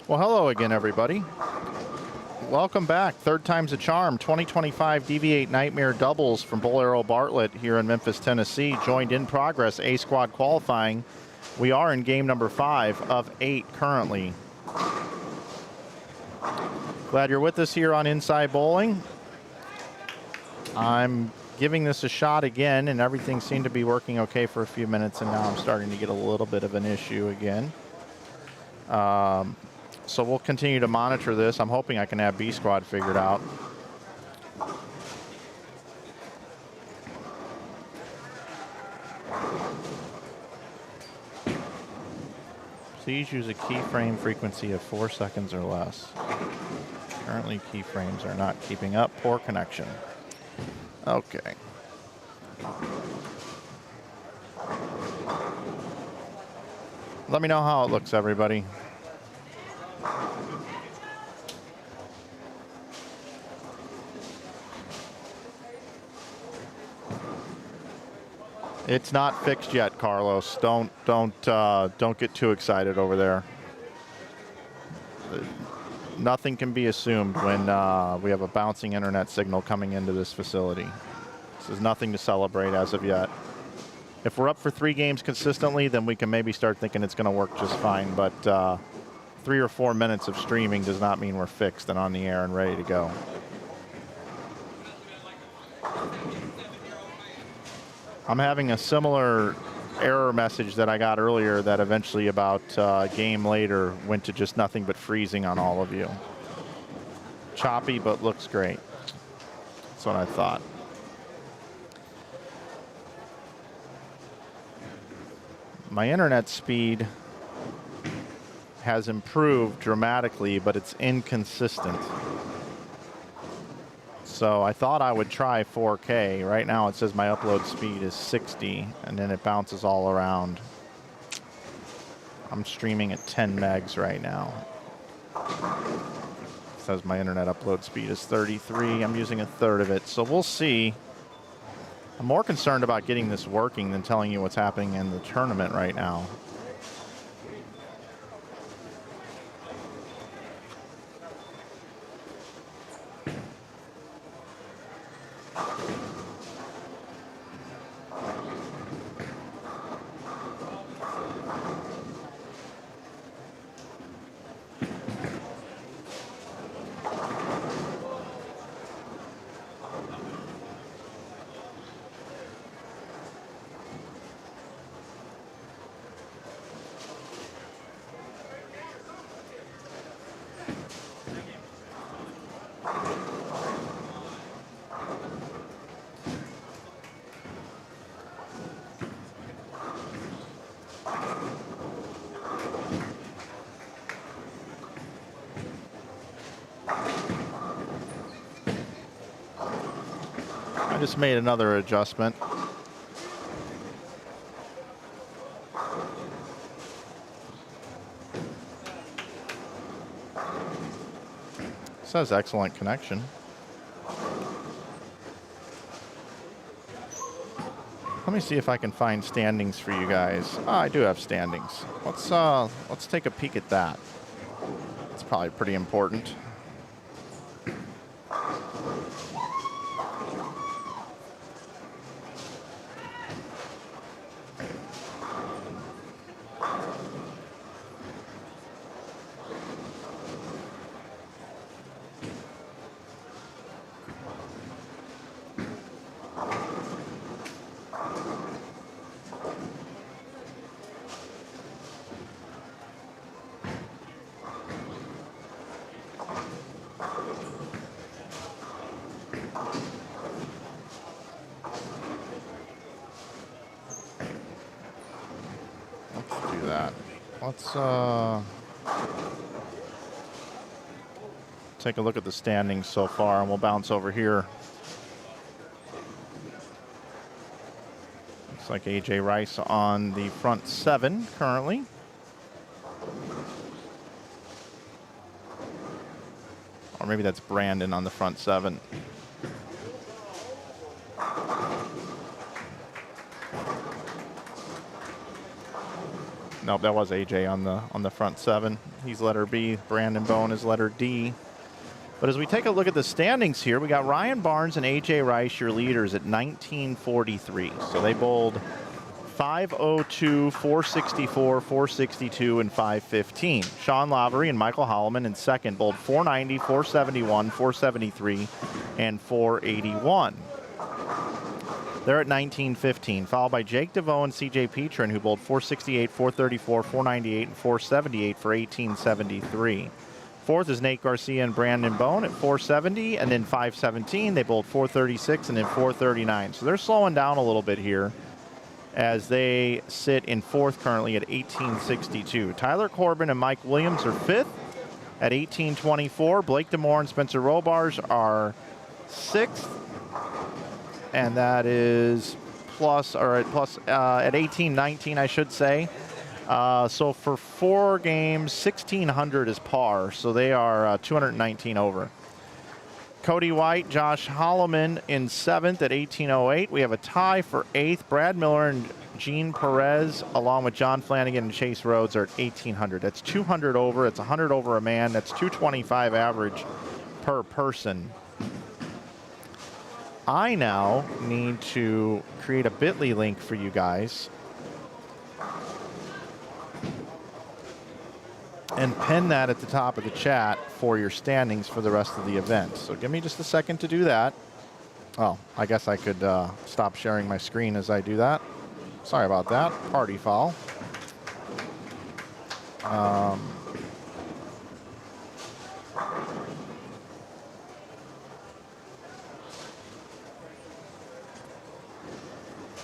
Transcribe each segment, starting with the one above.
Well, hello again, everybody. Welcome back. Third time's a charm. 2025 DV8 Nightmare Doubles from Bowlero Bartlett here in Memphis, Tennessee. Joined in progress, A squad qualifying. We are in game number 5 of 8 currently. Glad you're with us here on Inside Bowling. I'm giving this a shot again, and everything seemed to be working okay for a few minutes, and now I'm starting to get a little bit of an issue again. So we'll continue to monitor this. I'm hoping I can have B squad figured out. Please use a keyframe frequency of 4 seconds or less. Currently, keyframes are not keeping up. Poor connection. Okay. Let me know how it looks, everybody. It's not fixed yet, Carlos. Don't get too excited over there. Nothing can be assumed when we have a bouncing internet signal coming into this facility. This is nothing to celebrate as of yet. If we're up for 3 games consistently, then we can maybe start thinking it's going to work just fine. But 3 or 4 minutes of streaming does not mean we're fixed and on the air and ready to go. I'm having a similar error message that I got earlier that eventually about a game later went to just nothing but freezing on all of you. Choppy, but looks great. That's what I thought. My internet speed has improved dramatically, but it's inconsistent. So I thought I would try 4K. Right now it says my upload speed is 60, and then it bounces all around. I'm streaming at 10 megs right now. It says my internet upload speed is 33. I'm using a third of it, so we'll see. I'm more concerned about getting this working than telling you what's happening in the tournament right now. I just made another adjustment. It says excellent connection. Let me see if I can find standings for you guys. Oh, I do have standings. Let's take a peek at that. It's probably pretty important. Let's take a look at the standings so far, and we'll bounce over here. Looks like AJ Rice on the front 7 currently. Or maybe that's Brandon on the front 7. Nope, that was AJ on the front 7. He's letter B. Brandon Bone is letter D. But as we take a look at the standings here, we got Ryan Barnes and AJ Rice, your leaders, at 1943. So they bowled 502, 464, 462, and 515. Sean Lavery and Michael Holloman in second bowled 490, 471, 473, and 481. They're at 1915, followed by Jake DeVoe and CJ Petrin, who bowled 468, 434, 498, and 478 for 1873. Fourth is Nate Garcia and Brandon Bone at 470, and then 517. They bowled 436 and then 439. So they're slowing down a little bit here as they sit in fourth currently at 1862. Tyler Corbin and Mike Williams are fifth at 1824. Blake DeMore and Spencer Robars are sixth, and that is at 1819, I should say. So for 4 games, 1,600 is par, so they are 219 over. Cody White, Josh Holloman in 7th at 1808. We have a tie for 8th. Brad Miller and Gene Perez, along with John Flanagan and Chase Rhodes, are at 1,800. That's 200 over. It's 100 over a man. That's 225 average per person. I now need to create a bit.ly link for you guys and pin that at the top of the chat for your standings for the rest of the event. So give me just a second to do that. Oh, I guess I could stop sharing my screen as I do that. Sorry about that. Party foul.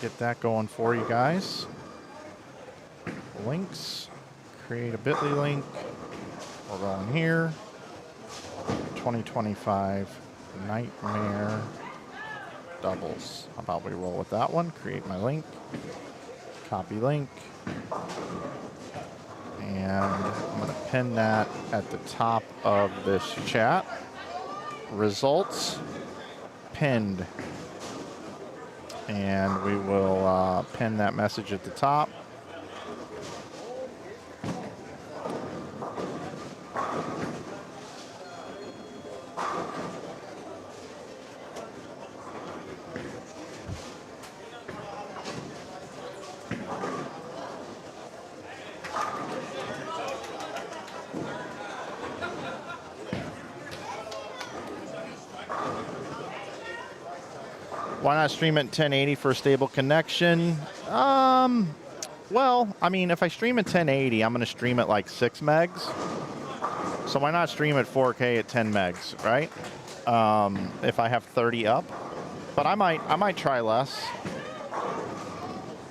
Get that going for you guys. Links. Create a bit.ly link. We're going here. 2025 Nightmare Doubles. How about we roll with that one? Create my link. Copy link. And I'm going to pin that at the top of this chat. Results pinned. And we will pin that message at the top. Why not stream at 1080 for a stable connection? Well, I mean, if I stream at 1080, I'm going to stream at like 6 megs. So why not stream at 4K at 10 megs, right? If I have 30 up. But I might try less.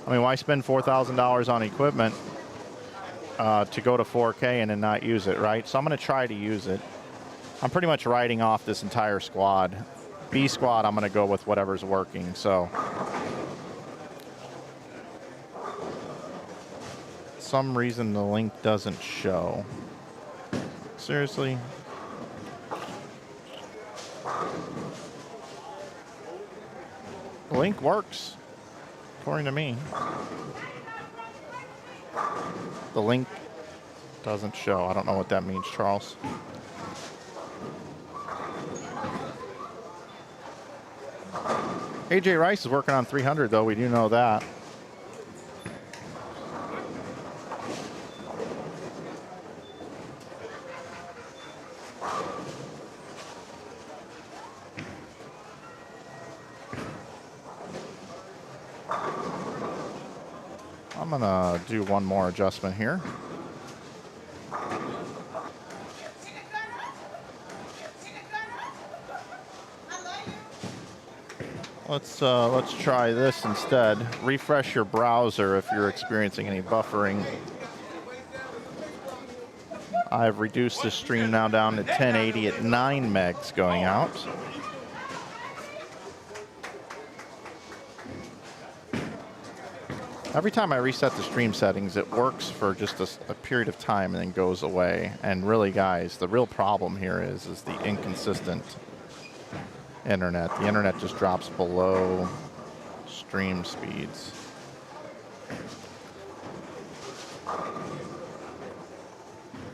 I mean, why spend $4,000 on equipment to go to 4K and then not use it, right? So I'm going to try to use it. I'm pretty much writing off this entire squad. B squad, I'm going to go with whatever's working. So, some reason the link doesn't show. Seriously? The link works, according to me. The link doesn't show. I don't know what that means, Charles. AJ Rice is working on 300, though. We do know that. I'm going to do one more adjustment here. Let's try this instead. Refresh your browser if you're experiencing any buffering. I've reduced the stream now down to 1080 at 9 megs going out. Every time I reset the stream settings, it works for just a period of time and then goes away. And really, guys, the real problem here is the inconsistent internet. The internet just drops below stream speeds.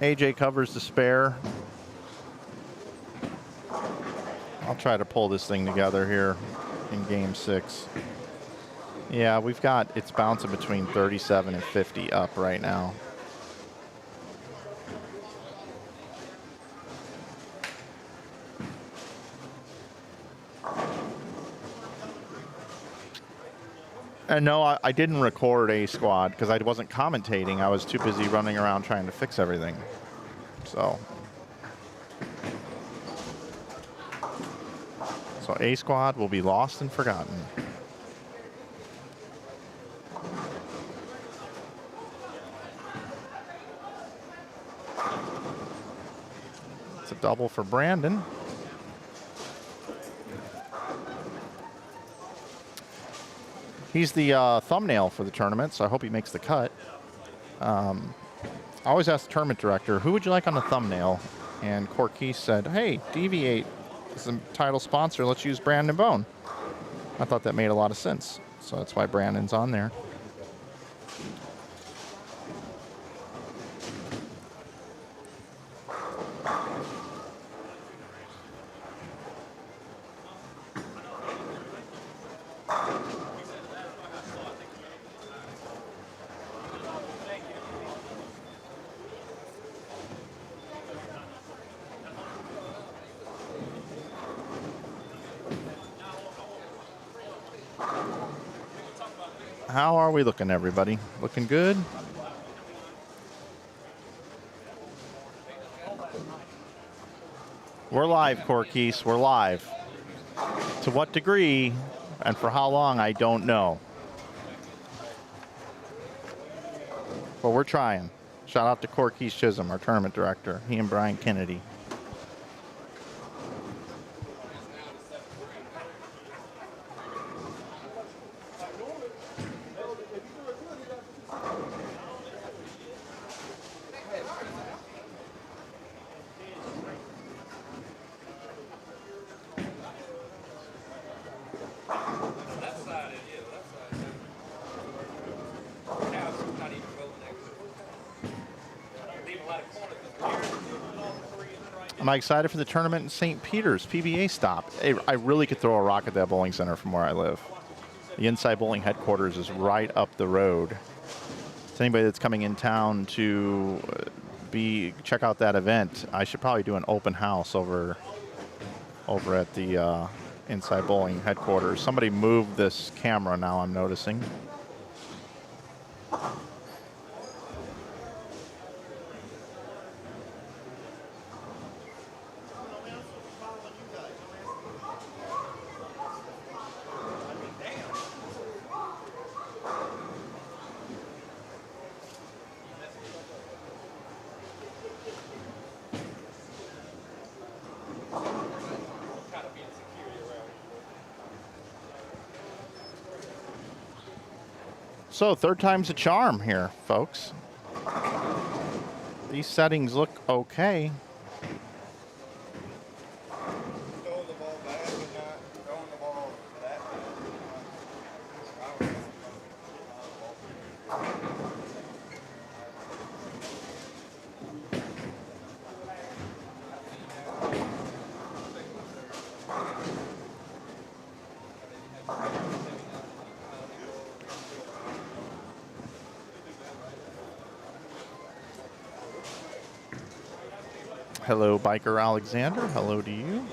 AJ covers the spare. I'll try to pull this thing together here in game 6. Yeah, we've got, it's bouncing between 37 and 50 up right now. And no, I didn't record A Squad because I wasn't commentating. I was too busy running around trying to fix everything. So A Squad will be lost and forgotten. It's a double for Brandon. He's the thumbnail for the tournament, so I hope he makes the cut. I always ask the tournament director, who would you like on the thumbnail? And Quis said, hey, DV8 is the title sponsor. Let's use Brandon Bone. I thought that made a lot of sense. So that's why Brandon's on there. How are we looking, everybody? Looking good? We're live, Quis. We're live. To what degree and for how long, I don't know. But we're trying. Shout out to Quis Chisholm, our tournament director. He and Brian Kennedy. Am I excited for the tournament in St. Peter's PBA stop? I really could throw a rock at that bowling center from where I live. The Inside Bowling headquarters is right up the road. To anybody that's coming in town to check out that event, I should probably do an open house over at the Inside Bowling headquarters. Somebody moved this camera now, I'm noticing. So third time's a charm here, folks. These settings look okay. Hello, Biker Alexander. Hello to you.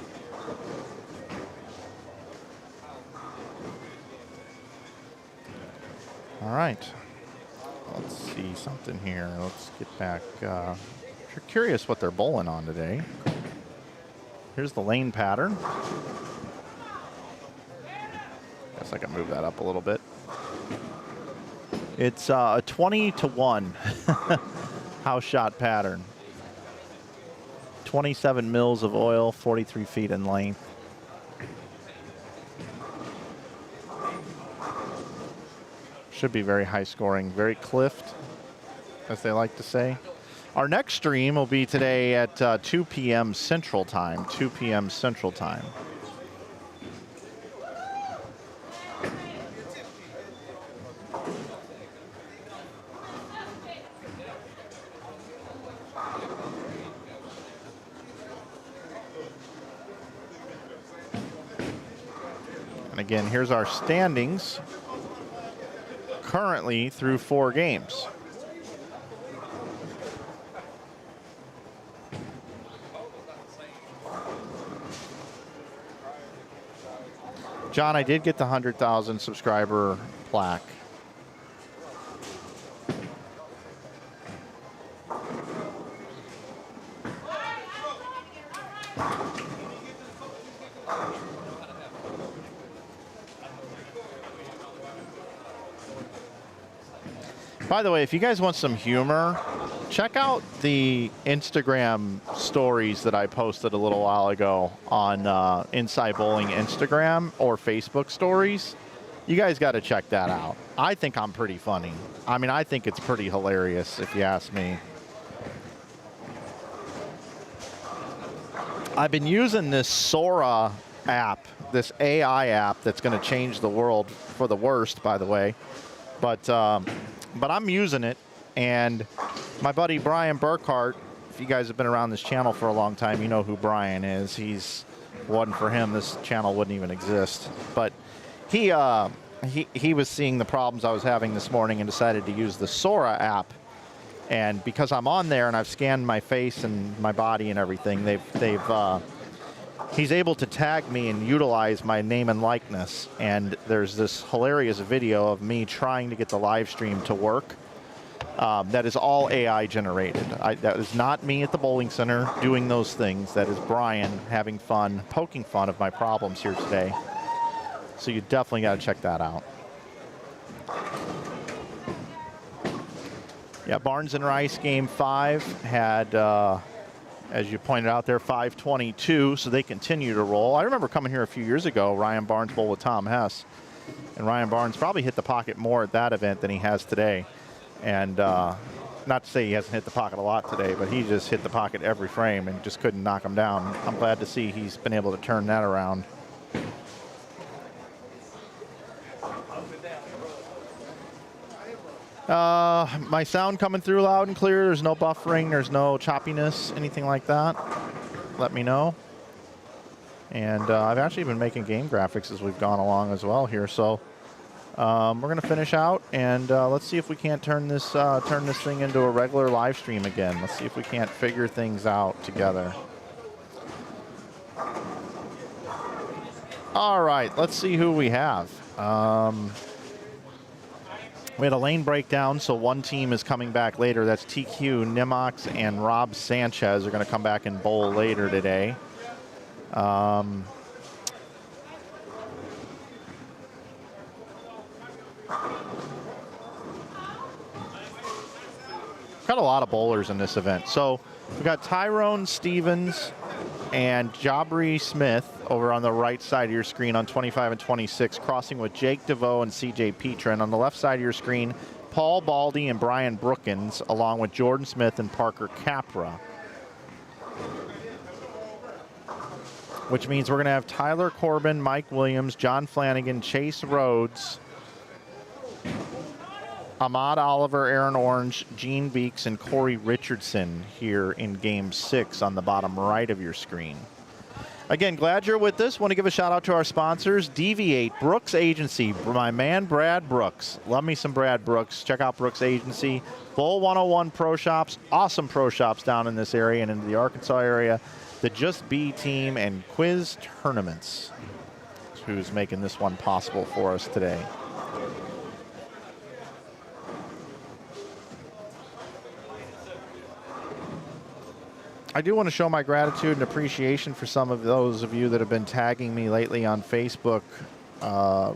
All right. Let's see something here. Let's get back. If you're curious what they're bowling on today, here's the lane pattern. Guess I can move that up a little bit. It's a 20-to-1 house shot pattern. 27 mils of oil, 43 feet in length. Should be very high scoring, very cliffed, as they like to say. Our next stream will be today at 2 p.m. Central Time. 2 p.m. Central Time. And again, here's our standings currently through 4 games. John, I did get the 100,000 subscriber plaque. By the way, if you guys want some humor, check out the Instagram stories that I posted a little while ago on Inside Bowling Instagram or Facebook stories. You guys got to check that out. I think I'm pretty funny. I mean, I think it's pretty hilarious if you ask me. I've been using this Sora app, this AI app that's going to change the world for the worst, by the way. But I'm using it, and my buddy Brian Burkhart, if you guys have been around this channel for a long time, you know who Brian is. Wasn't for him, this channel wouldn't even exist. But he was seeing the problems I was having this morning and decided to use the Sora app. And because I'm on there and I've scanned my face and my body and everything, he's able to tag me and utilize my name and likeness. And there's this hilarious video of me trying to get the live stream to work. That is all AI generated. That is not me at the bowling center doing those things. That is Brian having fun, poking fun of my problems here today. So you definitely got to check that out. Yeah, Barnes and Rice game 5 had, as you pointed out there, 522, so they continue to roll. I remember coming here a few years ago, Ryan Barnes bowled with Tom Hess, and Ryan Barnes probably hit the pocket more at that event than he has today. And not to say he hasn't hit the pocket a lot today, but he just hit the pocket every frame and just couldn't knock him down. I'm glad to see he's been able to turn that around. My sound coming through loud and clear. There's no buffering. There's no choppiness, anything like that. Let me know. And I've actually been making game graphics as we've gone along as well here. So we're going to finish out, and let's see if we can't turn this thing into a regular live stream again. Let's see if we can't figure things out together. All right, let's see who we have. We had a lane breakdown, so one team is coming back later. That's TQ, Nimox, and Rob Sanchez are going to come back and bowl later today. Got a lot of bowlers in this event. So we've got Tyrone Stevens and Jabri Smith over on the right side of your screen on 25 and 26, crossing with Jake DeVoe and CJ Petrin. On the left side of your screen, Paul Baldy and Brian Brookins, along with Jordan Smith and Parker Capra. Which means we're going to have Tyler Corbin, Mike Williams, John Flanagan, Chase Rhodes, Ahmad Oliver, Aaron Orange, Gene Beeks, and Corey Richardson here in Game 6 on the bottom right of your screen. Again, glad you're with us. Want to give a shout out to our sponsors, DV8, Brooks Agency, my man Brad Brooks. Love me some Brad Brooks. Check out Brooks Agency. Bowl 101 Pro Shops, awesome pro shops down in this area and in the Arkansas area. The Just Be team and Quis Touraments, who's making this one possible for us today. I do want to show my gratitude and appreciation for some of those of you that have been tagging me lately on Facebook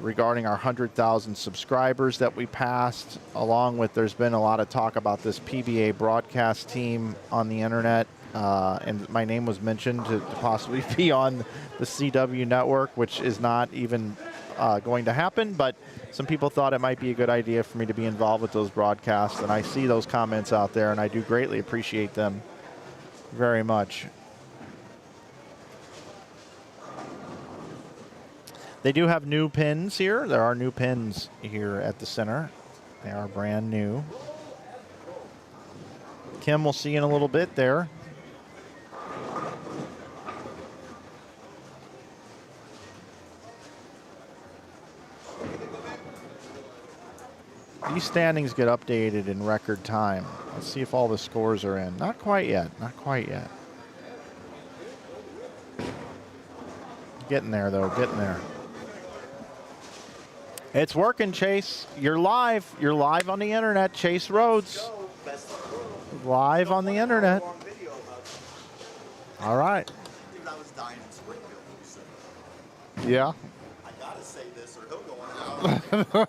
regarding our 100,000 subscribers that we passed, along with there's been a lot of talk about this PBA broadcast team on the internet, and my name was mentioned to possibly be on the CW network, which is not even going to happen, but some people thought it might be a good idea for me to be involved with those broadcasts, and I see those comments out there, and I do greatly appreciate them very much. They do have new pins here. There are new pins here at the center. They are brand new. Kim, we'll see you in a little bit there. These standings get updated in record time. Let's see if all the scores are in. Not quite yet. Not quite yet. Getting there, though. Getting there. It's working, Chase. You're live. You're live on the internet. Chase Rhodes. Live on the internet. All right. Yeah. I gotta say this or he'll go on out.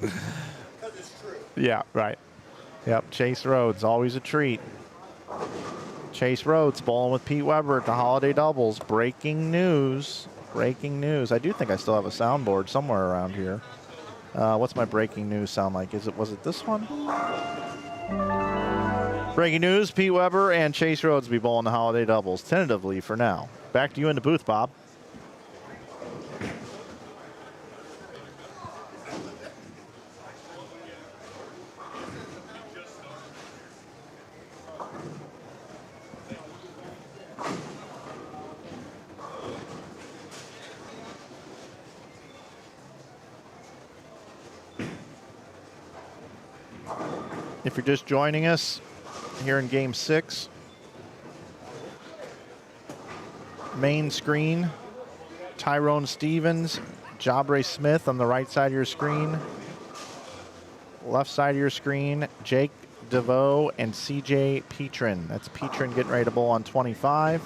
Because it's true. Yeah, right. Yep, Chase Rhodes, always a treat. Chase Rhodes bowling with Pete Weber at the Holiday Doubles. Breaking news. Breaking news. I do think I still have a soundboard somewhere around here. What's my breaking news sound like? Was it this one? Breaking news, Pete Weber and Chase Rhodes will be bowling the Holiday Doubles, tentatively for now. Back to you in the booth, Bob. If you're just joining us here in Game 6, main screen, Tyrone Stevens, Jabre Smith on the right side of your screen. Left side of your screen, Jake DeVoe and CJ Petrin. That's Petrin getting ready to bowl on 25.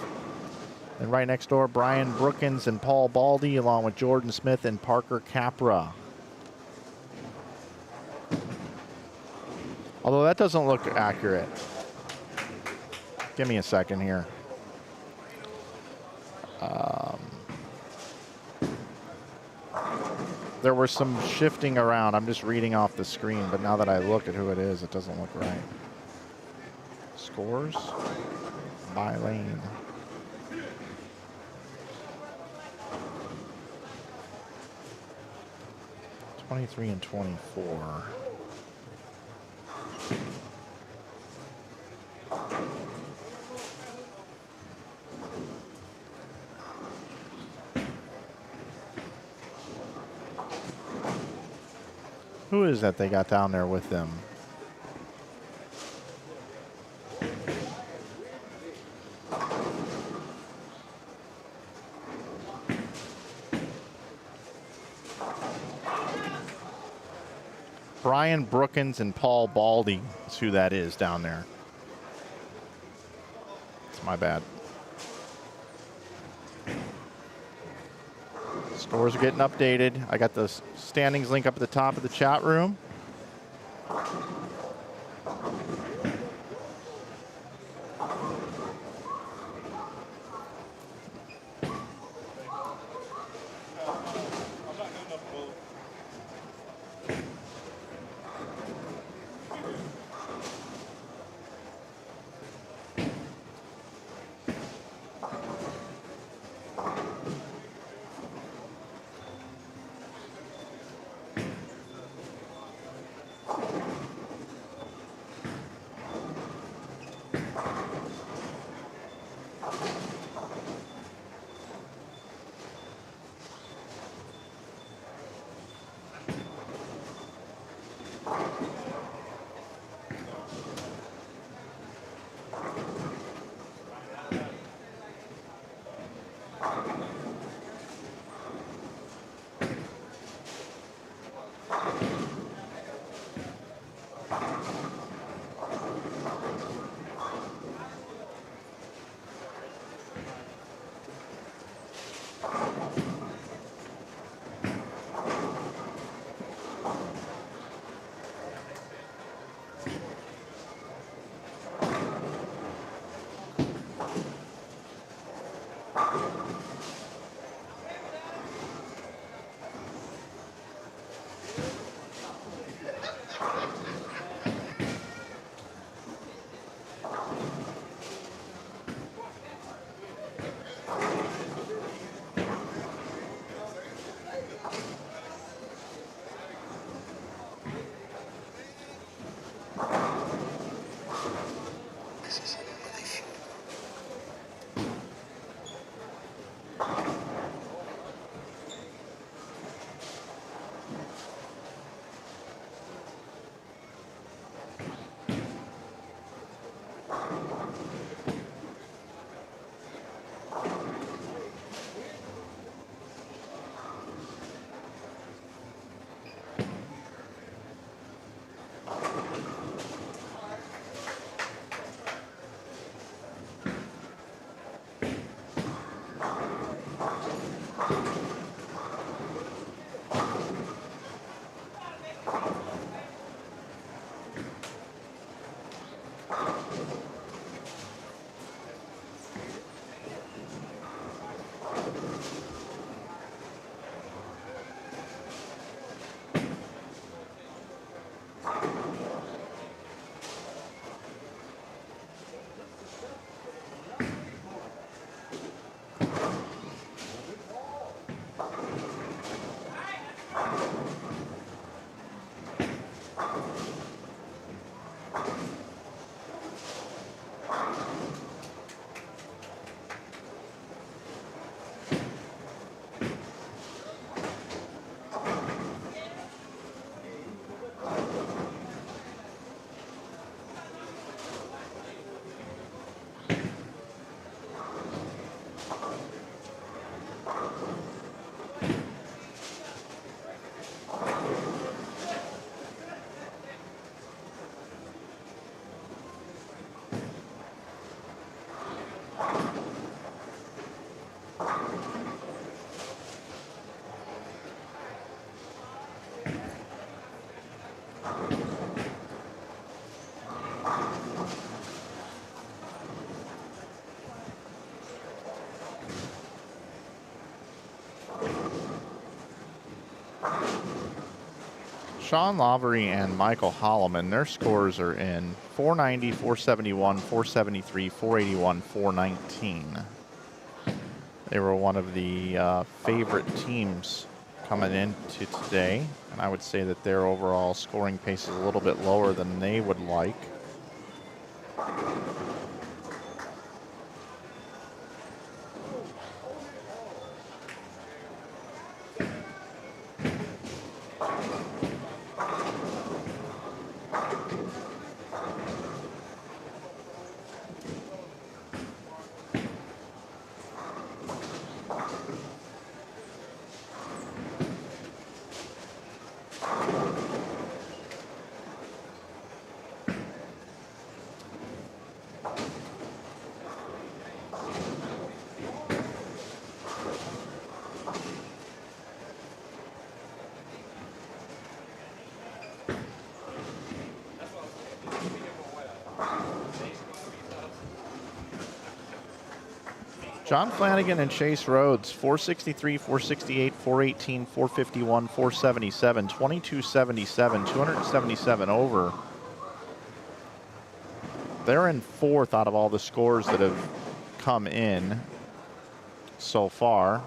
And right next door, Brian Brookins and Paul Baldy, along with Jordan Smith and Parker Capra. Although that doesn't look accurate. Give me a second here. There was some shifting around. I'm just reading off the screen, but now that I look at who it is, it doesn't look right. Scores by lane. '23 and 24. Who is that they got down there with them? Brian Brookins and Paul Baldy is who that is down there. It's my bad. Scores are getting updated. I got the standings link up at the top of the chat room. Sean Lavery and Michael Holloman, their scores are in 490, 471, 473, 481, 419. They were one of the favorite teams coming into today, and I would say that their overall scoring pace is a little bit lower than they would like. John Flanagan and Chase Rhodes, 463, 468, 418, 451, 477, 2277, 277 over. They're in fourth out of all the scores that have come in so far.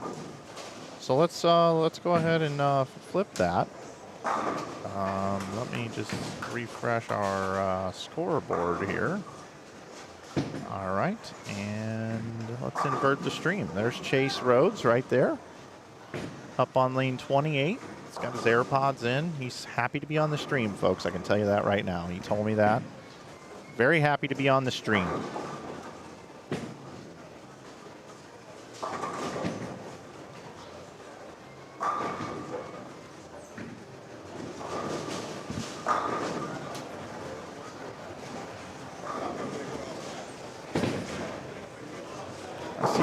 So let's go ahead and flip that. Let me just refresh our scoreboard here. All right, and let's invert the stream. There's Chase Rhodes right there, up on lane 28. He's got his AirPods in. He's happy to be on the stream, folks. I can tell you that right now. He told me that. Very happy to be on the stream.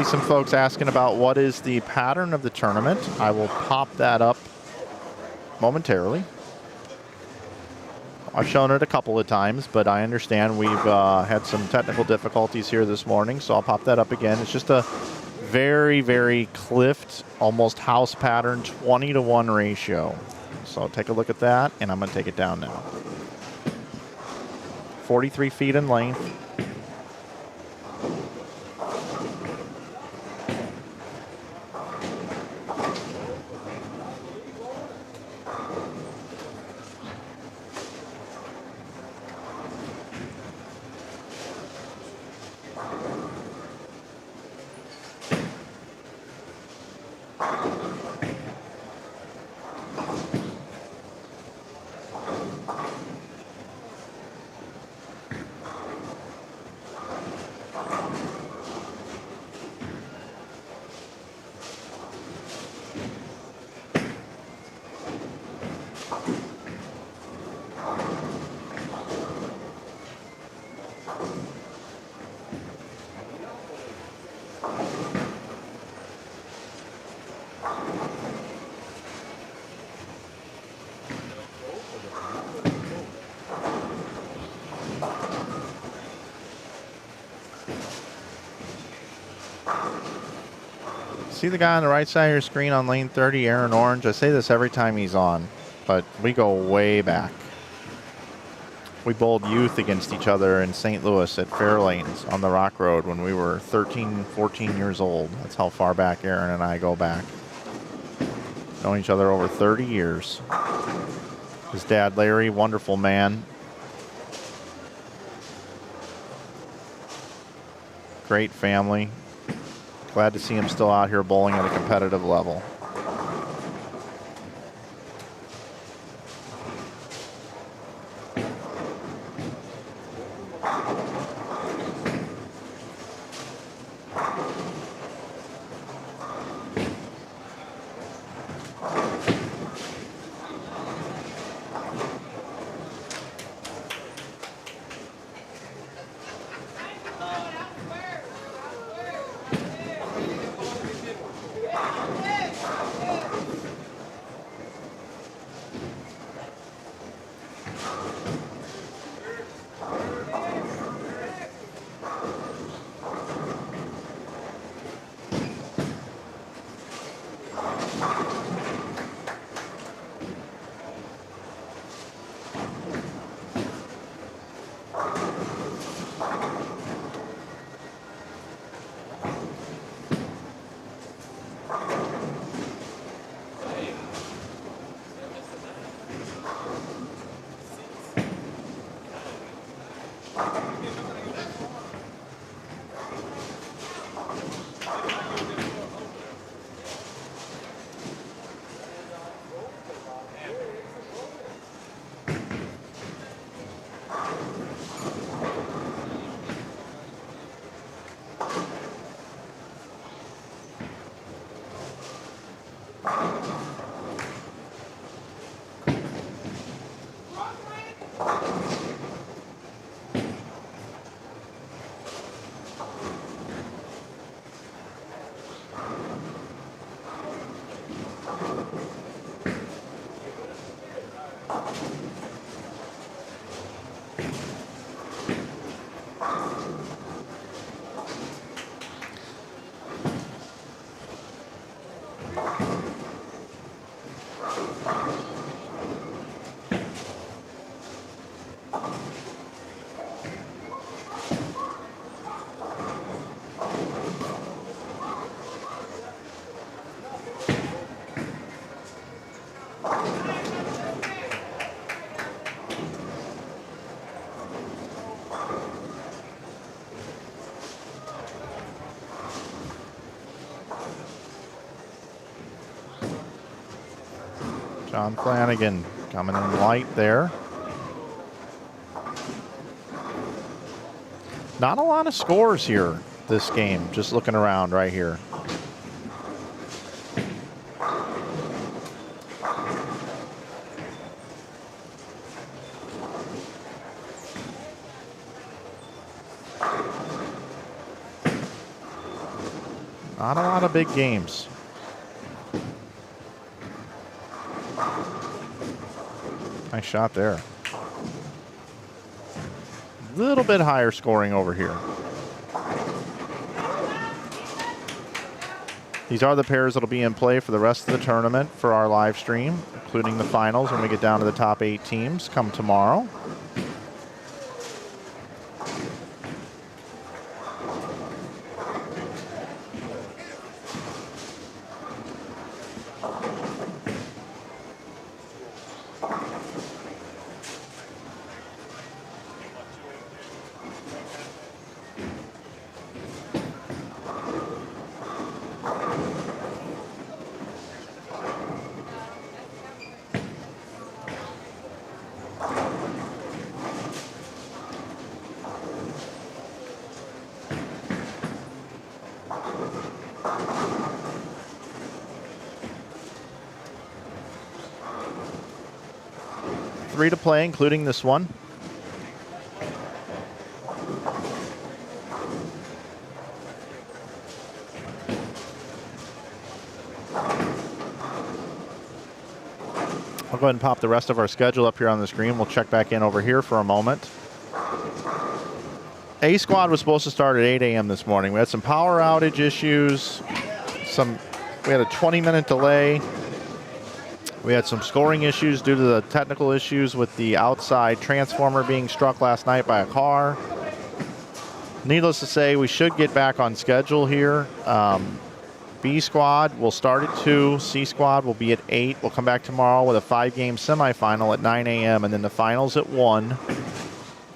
Some folks asking about what is the pattern of the tournament. I will pop that up momentarily. I've shown it a couple of times, but I understand we've had some technical difficulties here this morning, so I'll pop that up again. It's just a very, very clipped, almost house pattern, 20-to-1 ratio. So take a look at that, and I'm going to take it down now. 43 feet in length. See the guy on the right side of your screen on lane 30, Aaron Orange? I say this every time he's on, but we go way back. We bowled youth against each other in St. Louis at Fairlanes on the Rock Road when we were 13, 14 years old. That's how far back Aaron and I go back. Known each other over 30 years. His dad, Larry, wonderful man. Great family. Glad to see him still out here bowling at a competitive level. John Flanagan coming in light there. Not a lot of scores here this game, just looking around right here. Not a lot of big games. Nice shot there. A little bit higher scoring over here. These are the pairs that'll be in play for the rest of the tournament for our live stream, including the finals when we get down to the top 8 teams come tomorrow. Three to play, including this one. I'll go ahead and pop the rest of our schedule up here on the screen. We'll check back in over here for a moment. A squad was supposed to start at 8 a.m. this morning. We had some power outage issues. We had a 20-minute delay. We had some scoring issues due to the technical issues with the outside transformer being struck last night by a car. Needless to say, we should get back on schedule here. B squad will start at 2. C squad will be at 8. We'll come back tomorrow with a 5-game semifinal at 9 a.m. and then the finals at 1.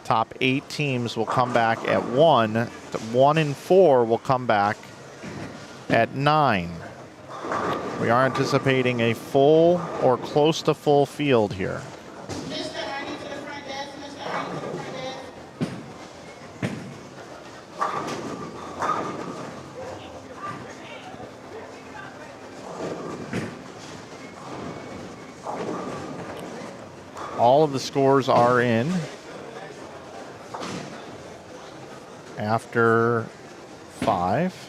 Top 8 teams will come back at 1. 1 and 4 will come back at 9. We are anticipating a full or close to full field here. All of the scores are in after 5.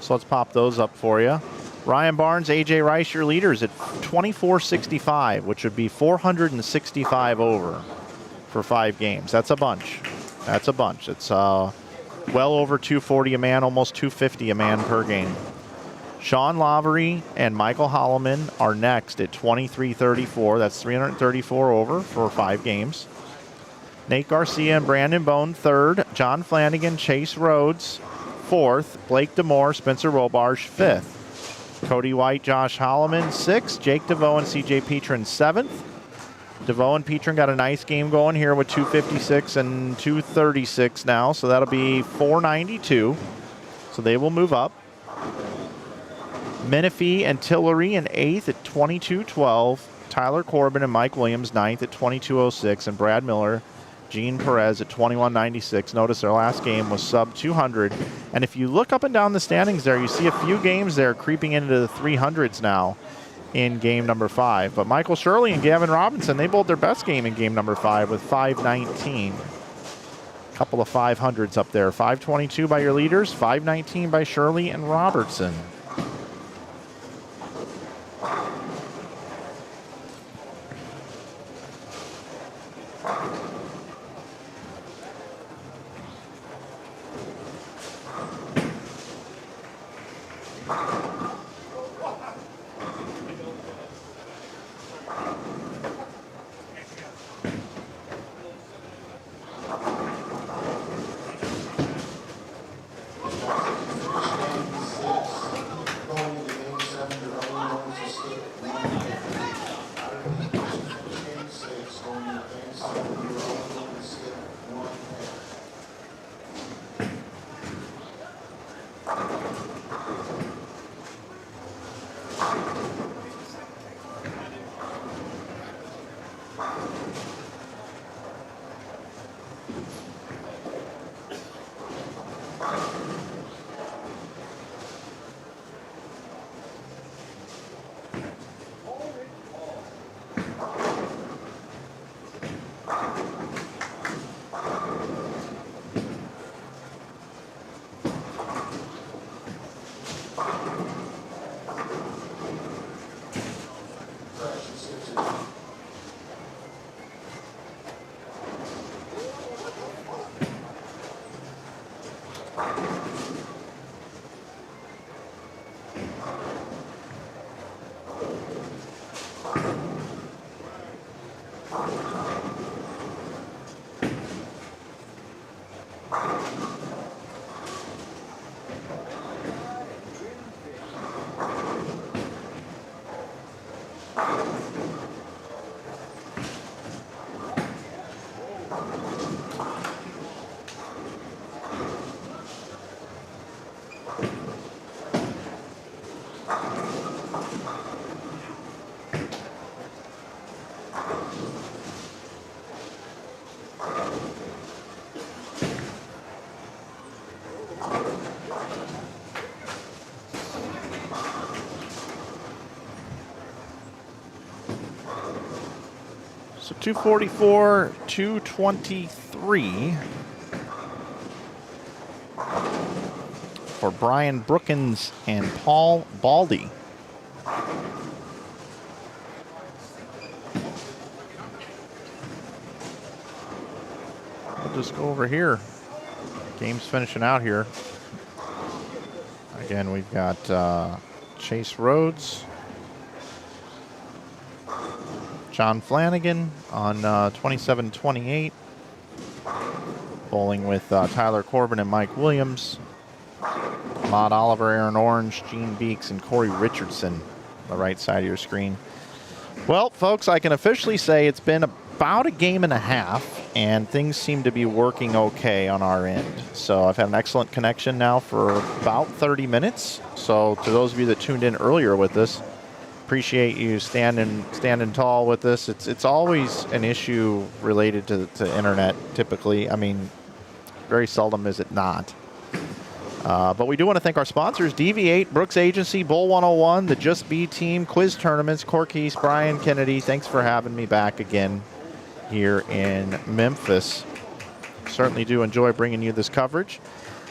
So let's pop those up for you. Ryan Barnes, AJ Rice, your leaders at 2465, which would be 465 over for 5 games. That's a bunch. That's a bunch. It's well over 240 a man, almost 250 a man per game. Sean Lavery and Michael Holloman are next at 2334. That's 334 over for 5 games. Nate Garcia and Brandon Bone, 3rd. John Flanagan, Chase Rhodes, 4th. Blake Demore, Spencer Robarge, 5th. Cody White, Josh Holloman, 6th. Jake DeVoe and CJ Petrin, 7th. DeVoe and Petrin got a nice game going here with 256 and 236 now, so that'll be 492. So they will move up. Menifee and Tillery in 8th at 2212. Tyler Corbin and Mike Williams 9th at 2206. And Brad Miller, Gene Perez at 2196. Notice their last game was sub 200. And if you look up and down the standings there, you see a few games there creeping into the 300s now in game number 5. But Michael Shirley and Gavin Robinson, they bowled their best game in game number 5 with 519. Couple of 500s up there. 522 by your leaders, 519 by Shirley and Robertson. So 244, 223 for Brian Brookins and Paul Baldy. We'll just go over here. Game's finishing out here. Again, we've got Chase Rhodes, John Flanagan on 27-28. Bowling with Tyler Corbin and Mike Williams. Ahmad Oliver, Aaron Orange, Gene Beeks, and Corey Richardson on the right side of your screen. Well, folks, I can officially say it's been about a game and a half, and things seem to be working okay on our end. So I've had an excellent connection now for about 30 minutes. So to those of you that tuned in earlier with us, appreciate you standing tall with us. It's always an issue related to internet, typically. I mean, very seldom is it not. But we do want to thank our sponsors, DV8, Brooks Agency, Bowl 101, the Just Be team, Quis Touraments, Corkey's, Brian Kennedy. Thanks for having me back again here in Memphis. Certainly do enjoy bringing you this coverage.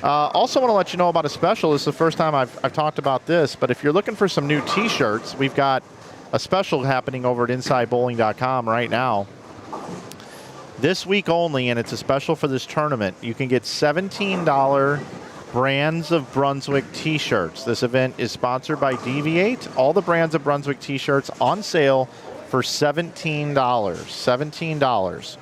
Also want to let you know about a special. This is the first time I've talked about this, but if you're looking for some new T-shirts, we've got a special happening over at InsideBowling.com right now. This week only, and it's a special for this tournament. You can get $17 Brands of Brunswick T-shirts. This event is sponsored by DV8. All the Brands of Brunswick T-shirts on sale for $17. $17.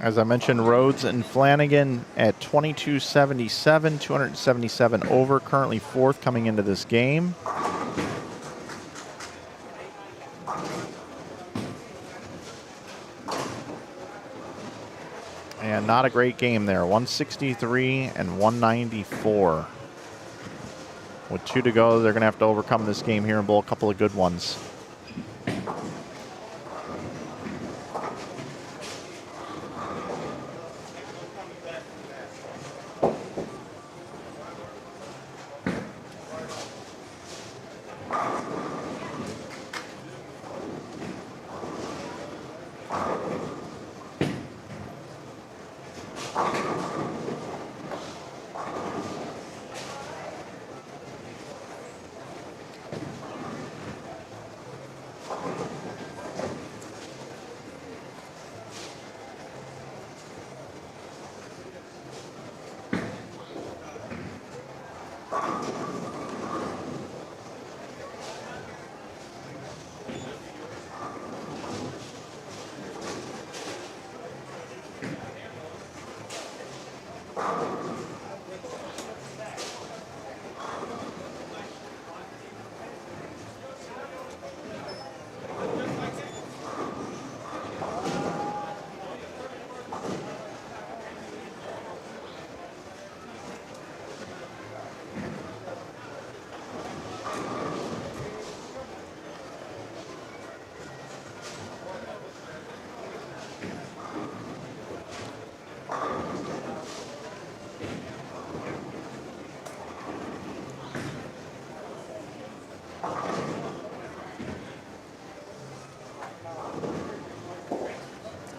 As I mentioned, Rhodes and Flanagan at 2277, 277 over, currently fourth coming into this game. And not a great game there, 163 and 194. With 2 to go, they're going to have to overcome this game here and bowl a couple of good ones.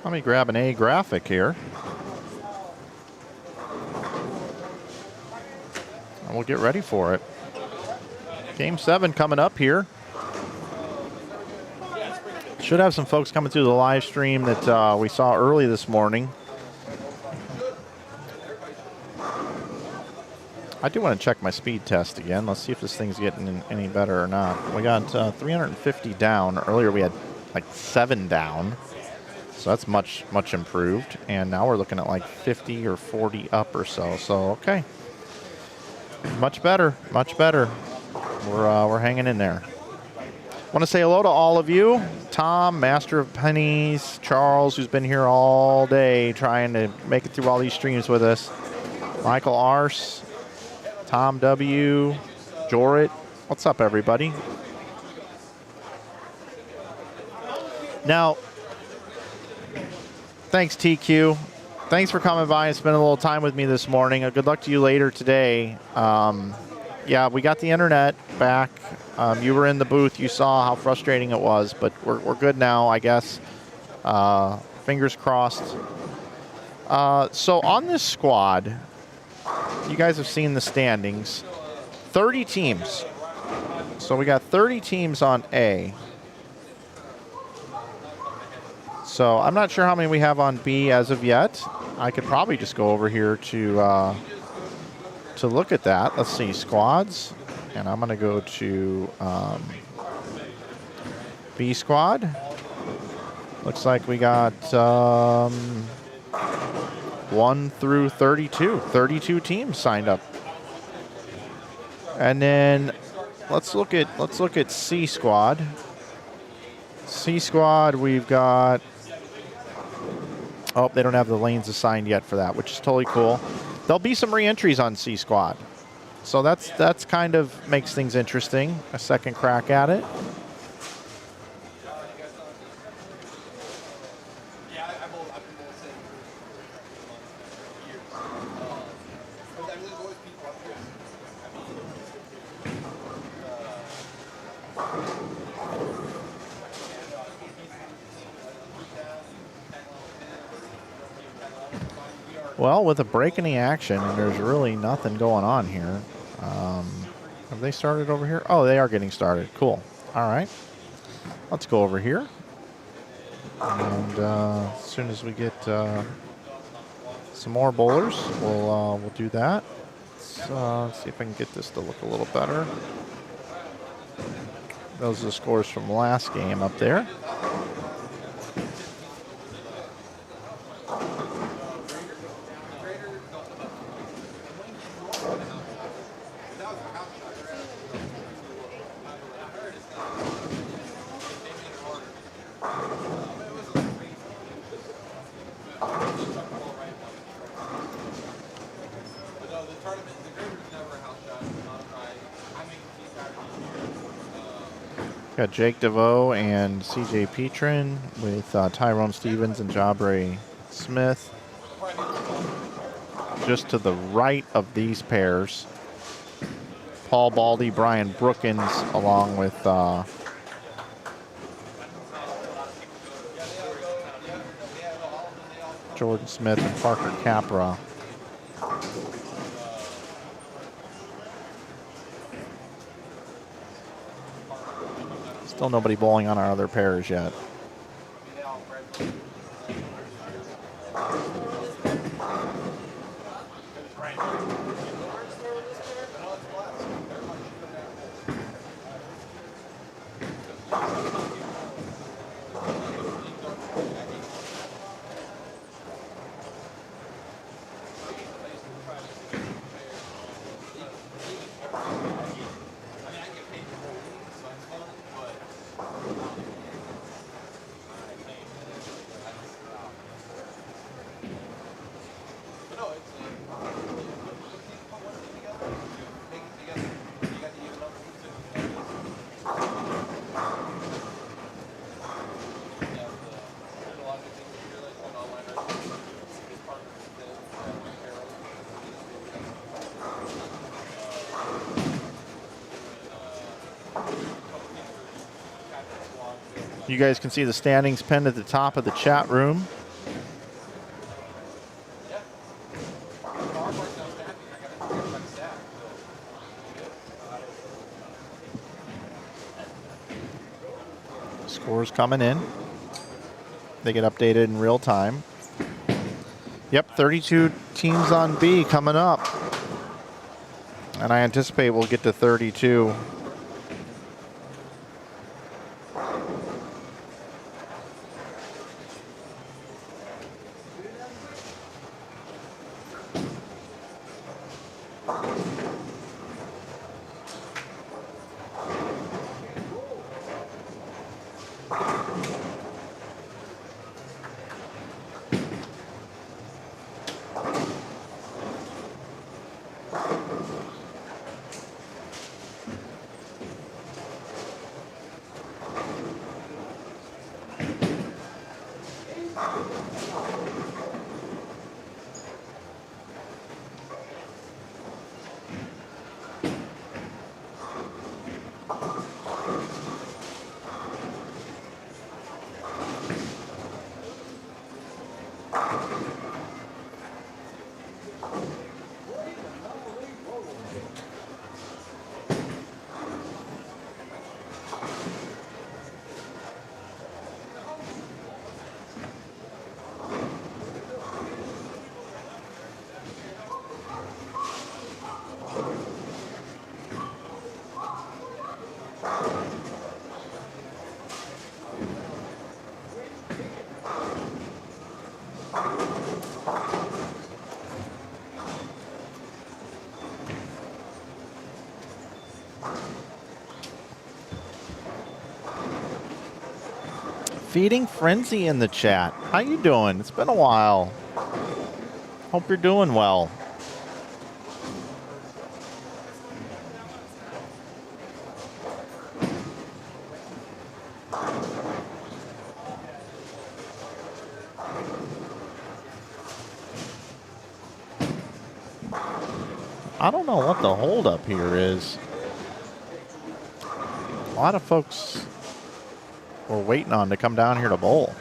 Let me grab an A graphic here. And we'll get ready for it. Game 7 coming up here. Should have some folks coming through the live stream that we saw early this morning. I do want to check my speed test again. Let's see if this thing's getting any better or not. We got 350 down. Earlier we had like 7 down. So that's much improved. And now we're looking at like 50 or 40 up or so. So, okay. Much better, much better. We're hanging in there. Want to say hello to all of you. Tom, Master of Pennies, Charles, who's been here all day trying to make it through all these streams with us. Michael Arse, Tom W, Jorit. What's up, everybody? Now, thanks, TQ. Thanks for coming by and spending a little time with me this morning. Good luck to you later today. Yeah, we got the internet back. You were in the booth. You saw how frustrating it was, but we're good now, I guess. Fingers crossed. So on this squad, you guys have seen the standings. 30 teams. So we got 30 teams on A. So I'm not sure how many we have on B as of yet. I could probably just go over here to look at that. Let's see, squads. And I'm going to go to B squad. Looks like we got 1 through 32. 32 teams signed up. And then let's look at C squad. C squad, we've got. Oh, they don't have the lanes assigned yet for that, which is totally cool. There'll be some re-entries on C squad. So that's kind of makes things interesting. A second crack at it. Well, with a break in the action, and there's really nothing going on here. Have they started over here? Oh, they are getting started. Cool. All right. Let's go over here. And as soon as we get some more bowlers, we'll do that. Let's see if I can get this to look a little better. Those are the scores from last game up there. Got Jake DeVoe and CJ Petrin with Tyrone Stevens and Jabray Smith. Just to the right of these pairs, Paul Baldy, Brian Brookins, along with Jordan Smith and Parker Capra. Still nobody bowling on our other pairs yet. You guys can see the standings pinned at the top of the chat room. Scores coming in. They get updated in real time. Yep, 32 teams on B coming up. And I anticipate we'll get to 32. Feeding Frenzy in the chat. How you doing? It's been a while. Hope you're doing well. I don't know what the holdup here is. A lot of folks we're waiting on to come down here to bowl.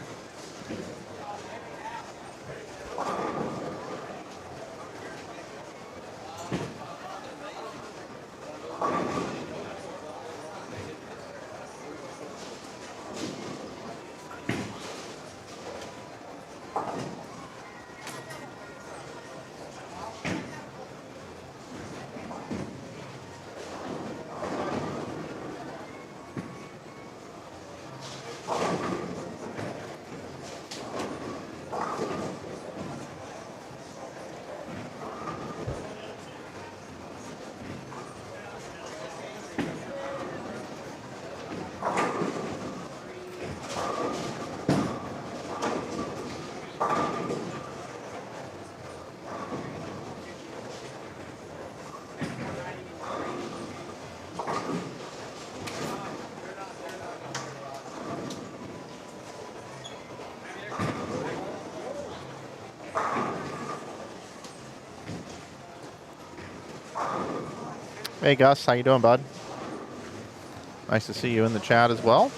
Hey Gus, how you doing, bud? Nice to see you in the chat as well.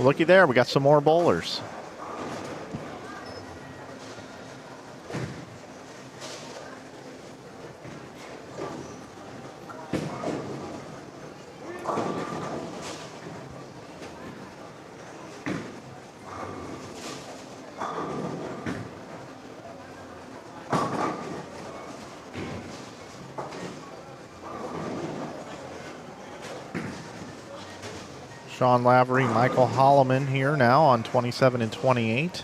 looky there. We got some more bowlers. Sean Lavery, Michael Holloman here now on 27 and 28.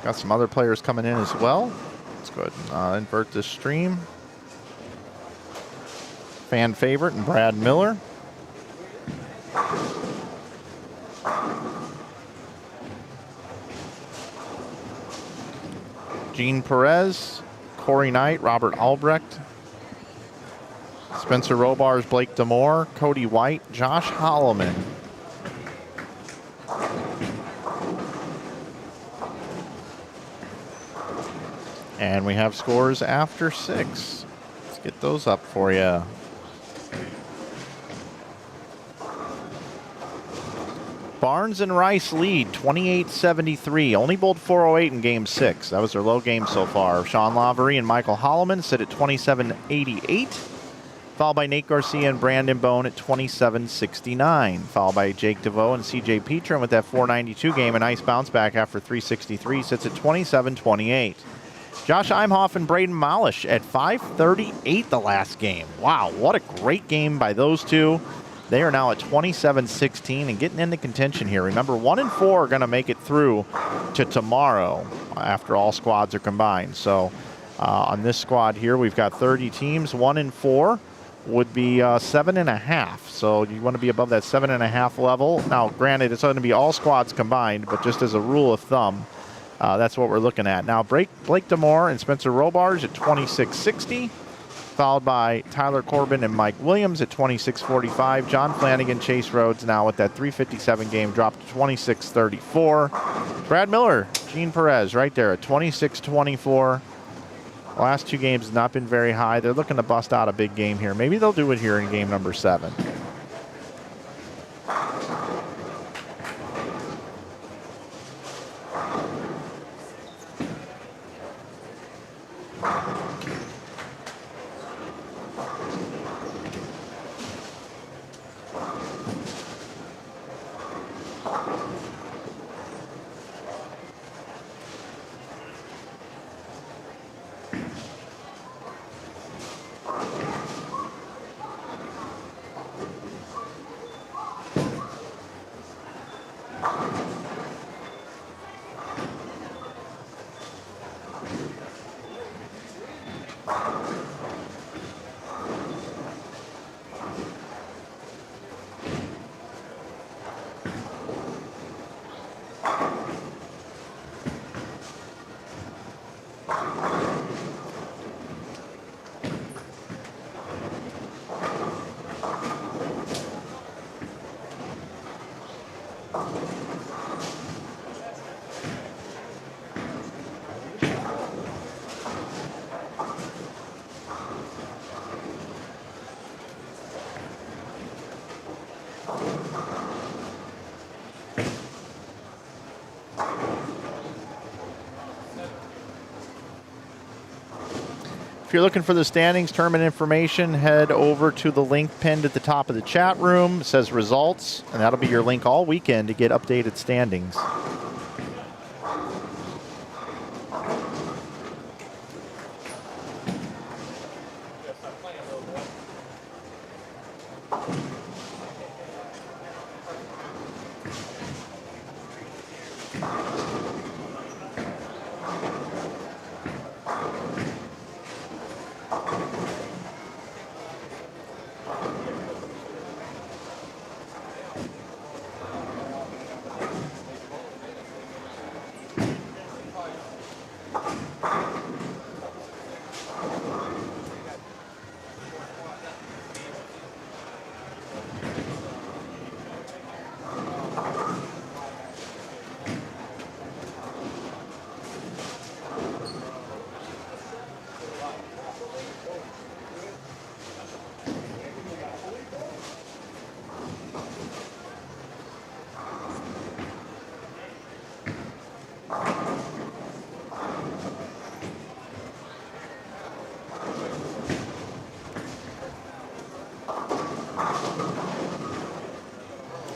Got some other players coming in as well. Let's go ahead and invert this stream. Fan favorite and Brad Miller. Gene Perez, Corey Knight, Robert Albrecht, Spencer Robars, Blake Demore, Cody White, Josh Holloman. And we have scores after 6. Let's get those up for you. Barnes and Rice lead 28-73. Only bowled 408 in game 6. That was their low game so far. Sean Lavery and Michael Holloman sit at 27-88. followed by Nate Garcia and Brandon Bone at 27-69, followed by Jake DeVoe and CJ Petrin with that 492 game. A nice bounce back after 363, sits at 27-28. Josh Imhoff and Braden Malish at 538 the last game. Wow, what a great game by those two. They are now at 27-16 and getting into contention here. Remember, 1 and 4 are going to make it through to tomorrow after all squads are combined. So on this squad here, we've got 30 teams. 1 and 4 would be 7.5. So you want to be above that 7.5 level. Now, granted, it's going to be all squads combined, but just as a rule of thumb, that's what we're looking at. Now, Blake Demore and Spencer Robarge at 26-60, followed by Tyler Corbin and Mike Williams at 26-45. John Flanagan, Chase Rhodes now with that 357 game dropped to 26-34. Brad Miller, Gene Perez right there at 26-24. Last 2 games have not been very high. They're looking to bust out a big game here. Maybe they'll do it here in game number 7. If you're looking for the standings, tournament information, head over to the link pinned at the top of the chat room. It says results, and that'll be your link all weekend to get updated standings.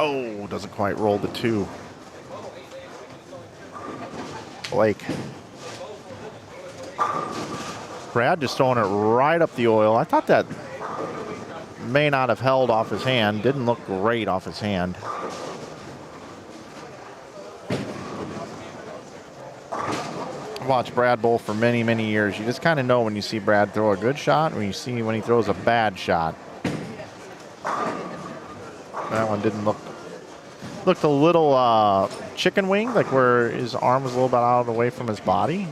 Oh, doesn't quite roll the 2. Blake. Brad just throwing it right up the oil. I thought that may not have held off his hand. Didn't look great off his hand. I've watched Brad bowl for many, many years. You just kind of know when you see Brad throw a good shot and when you see when he throws a bad shot. That one didn't look... Looked a little chicken wing, like where his arm was a little bit out of the way from his body.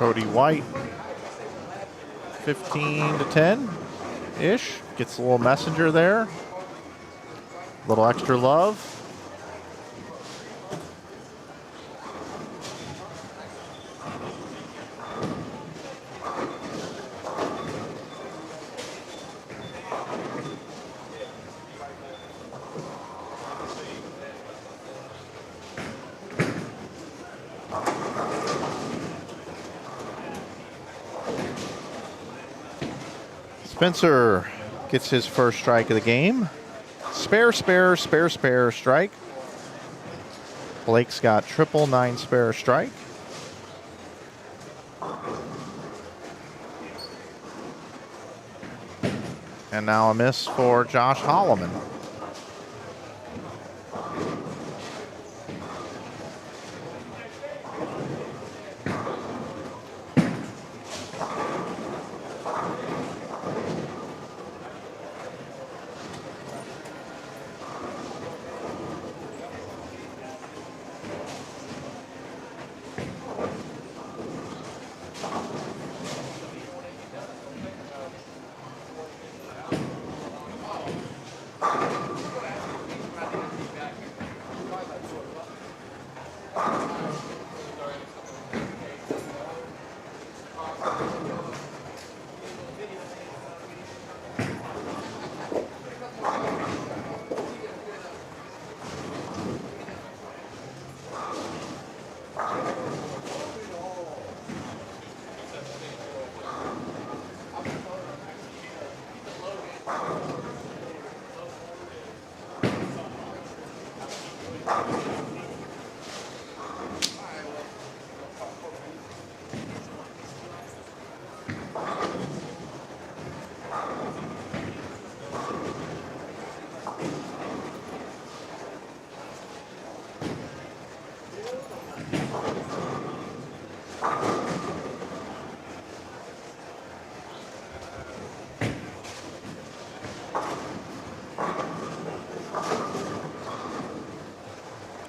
Cody White, 15 to 10-ish. Gets a little messenger there. A little extra love. Spencer gets his first strike of the game. Spare, spare, spare, spare strike. Blake's got triple 9 spare strike. And now a miss for Josh Holloman.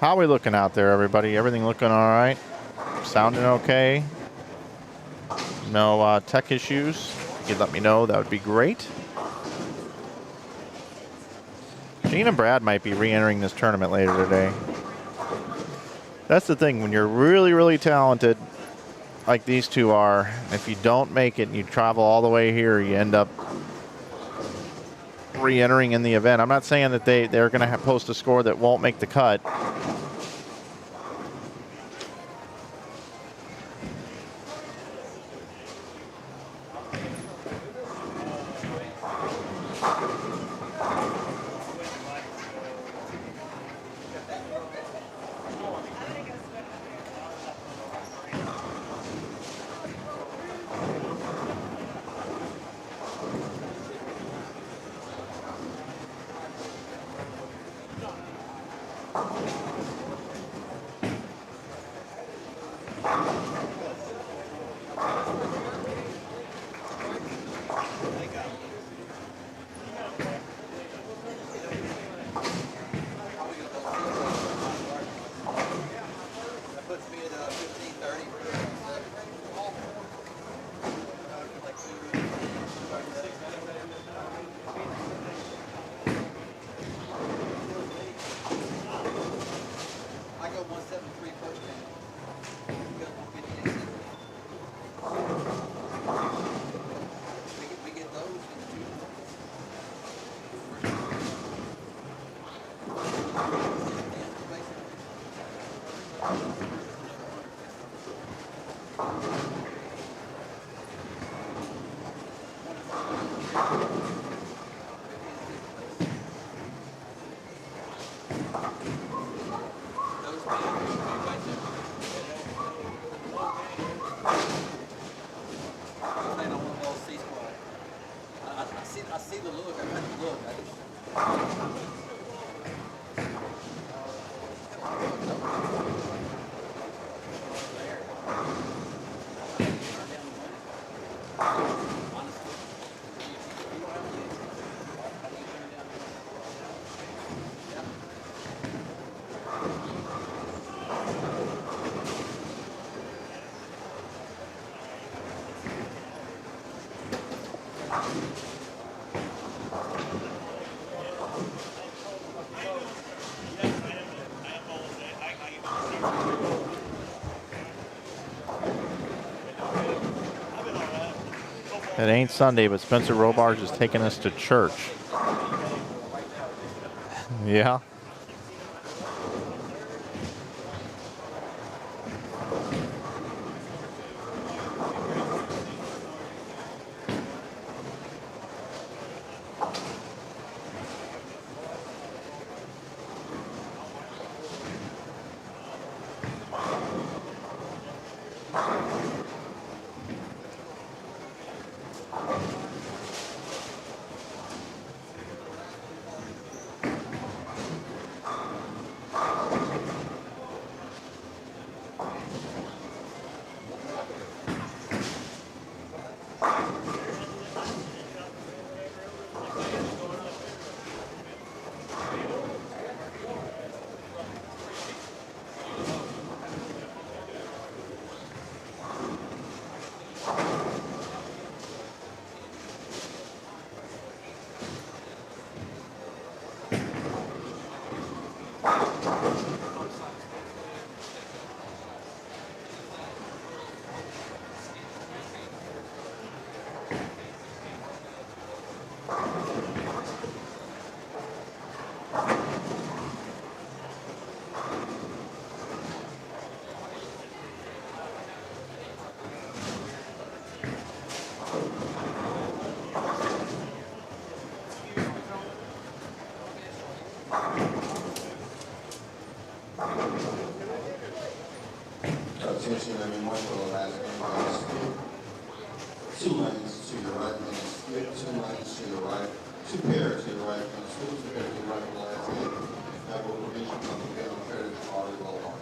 How are we looking out there, everybody? Everything looking all right? Sounding okay? No tech issues? If you could let me know, that would be great. Gene and Brad might be re-entering this tournament later today. That's the thing. When you're really, really talented, like these two are, if you don't make it and you travel all the way here, you end up re-entering in the event. I'm not saying that they're going to post a score that won't make the cut. I see the look. I got the look. I just. It ain't Sunday, but Spencer Robarge is taking us to church. Yeah. Attention everyone for the last game of skip. 2 lanes to your right, and skip 2 lanes to your right, 2 pairs to your right, and switch 2 pairs to your right for the last game. That will permit you to come together on credit to volleyball line.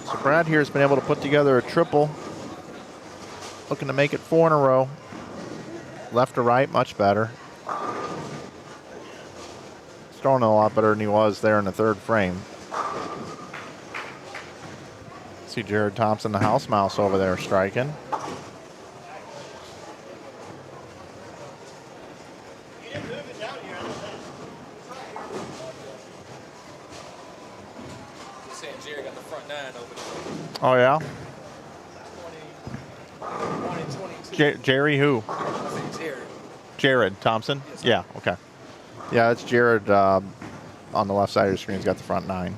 So Brad here has been able to put together a triple. Looking to make it 4 in a row. Left to right, much better. He's throwing a lot better than he was there in the 3rd frame. See Jared Thompson, the house mouse over there, striking. Saying Jerry got the front 9 over there. Oh, yeah? 20, 22. Jerry who? I think Jerry. Jared Thompson? Yes, Yeah, okay. Yeah, that's Jared on the left side of the screen. He's got the front 9.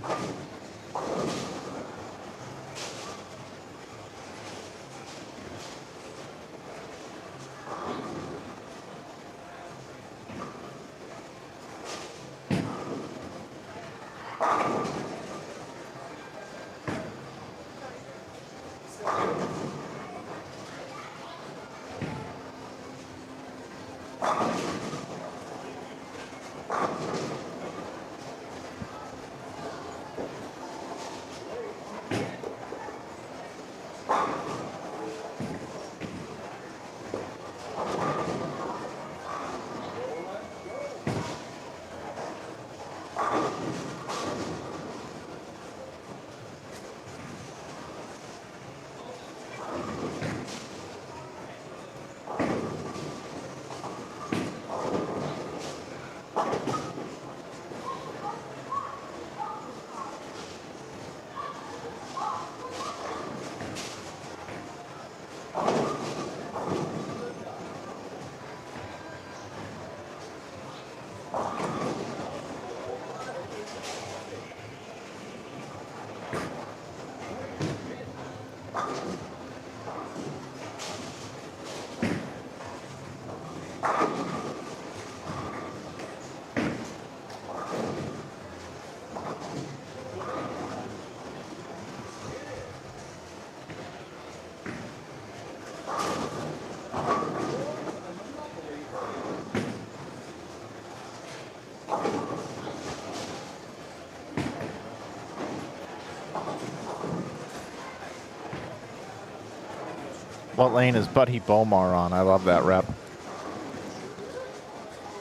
What lane is Buddy Bomar on? I love that rep.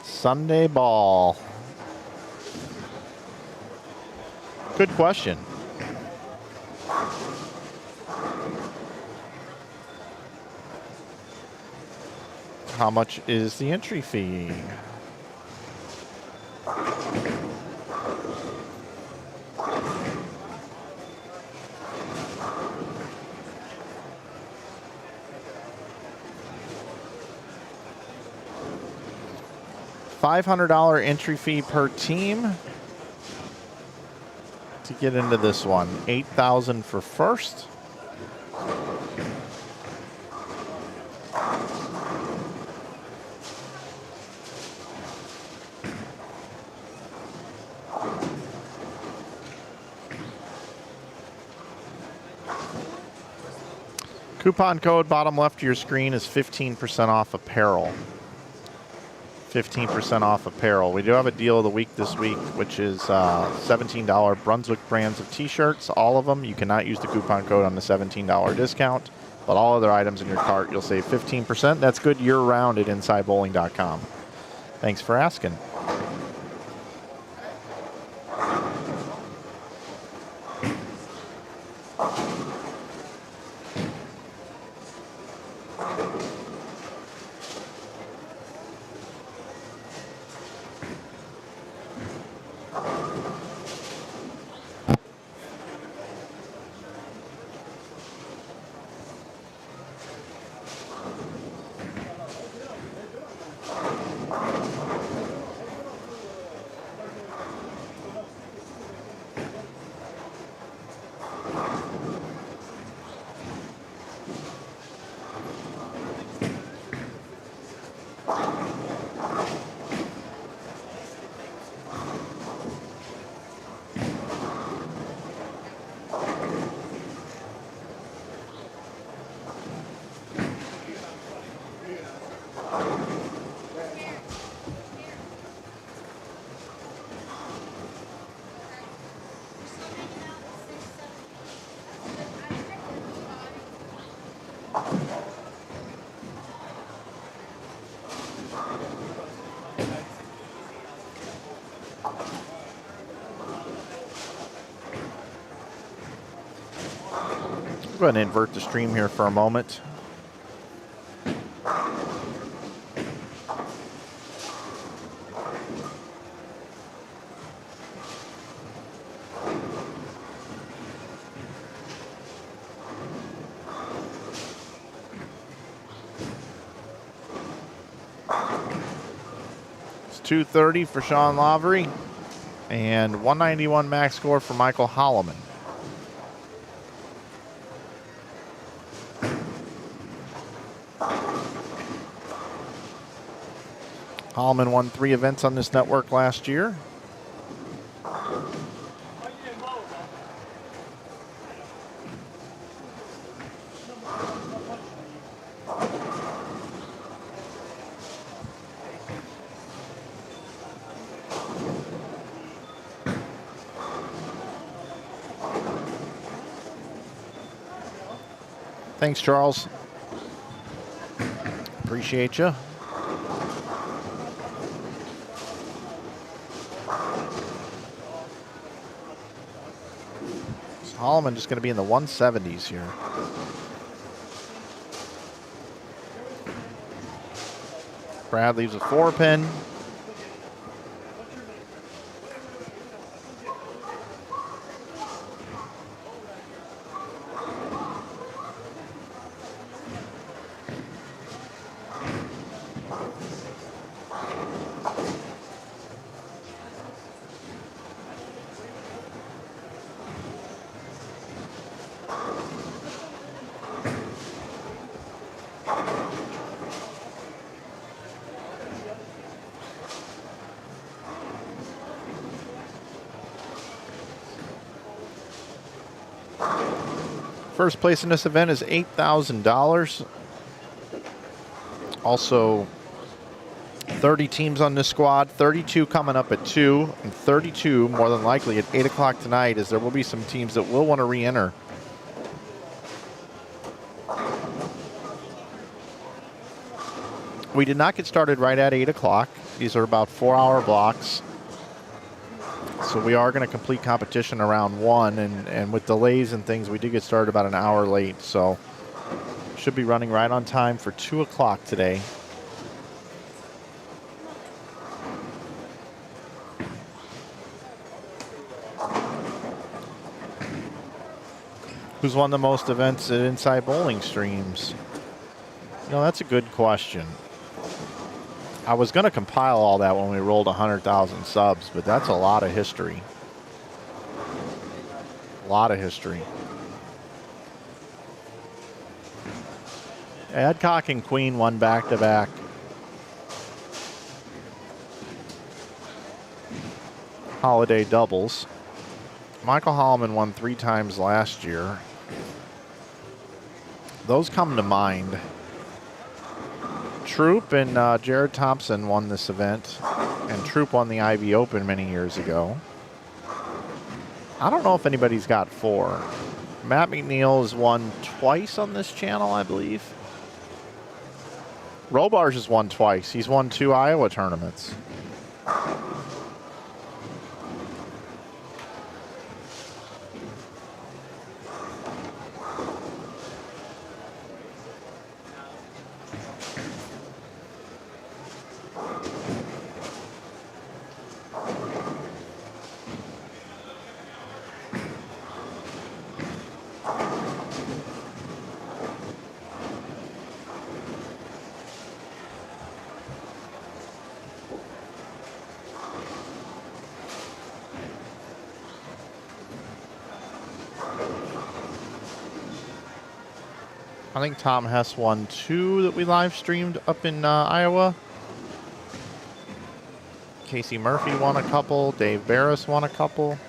Sunday ball. Good question. How much is the entry fee? $500 entry fee per team to get into this one. $8,000 for first. Coupon code bottom left of your screen is 15% off apparel. 15% off apparel. We do have a deal of the week this week, which is $17 Brunswick brands of t-shirts. All of them. You cannot use the coupon code on the $17 discount, but all other items in your cart, you'll save 15%. That's good year-round at InsideBowling.com. Thanks for asking. Go ahead and invert the stream here for a moment. It's 230 for Sean Lavery and 191 max score for Michael Holloman. Holloman won 3 events on this network last year. Thanks, Charles. Appreciate you. Holloman just going to be in the 170s here. Brad leaves a 4-pin. First place in this event is $8,000. Also, 30 teams on this squad, 32 coming up at 2, and 32 more than likely at 8 o'clock tonight, as there will be some teams that will want to re-enter. We did not get started right at 8 o'clock. These are about 4-hour blocks. So we are going to complete competition around 1, and with delays and things, we did get started about an hour late. So should be running right on time for 2 o'clock today. Who's won the most events at Inside Bowling Streams? You know, that's a good question. I was going to compile all that when we rolled 100,000 subs, but that's a lot of history. A lot of history. Adcock and Queen won back-to-back. Holiday doubles. Michael Holloman won 3 times last year. Those come to mind. Troop and Jared Thompson won this event, and Troop won the Ivy Open many years ago. I don't know if anybody's got 4. Matt McNeil has won twice on this channel, I believe. Robarge has won twice. He's won 2 Iowa tournaments. I think Tom Hess won 2 that we live streamed up in Iowa. Casey Murphy won a couple. Dave Barris won a couple.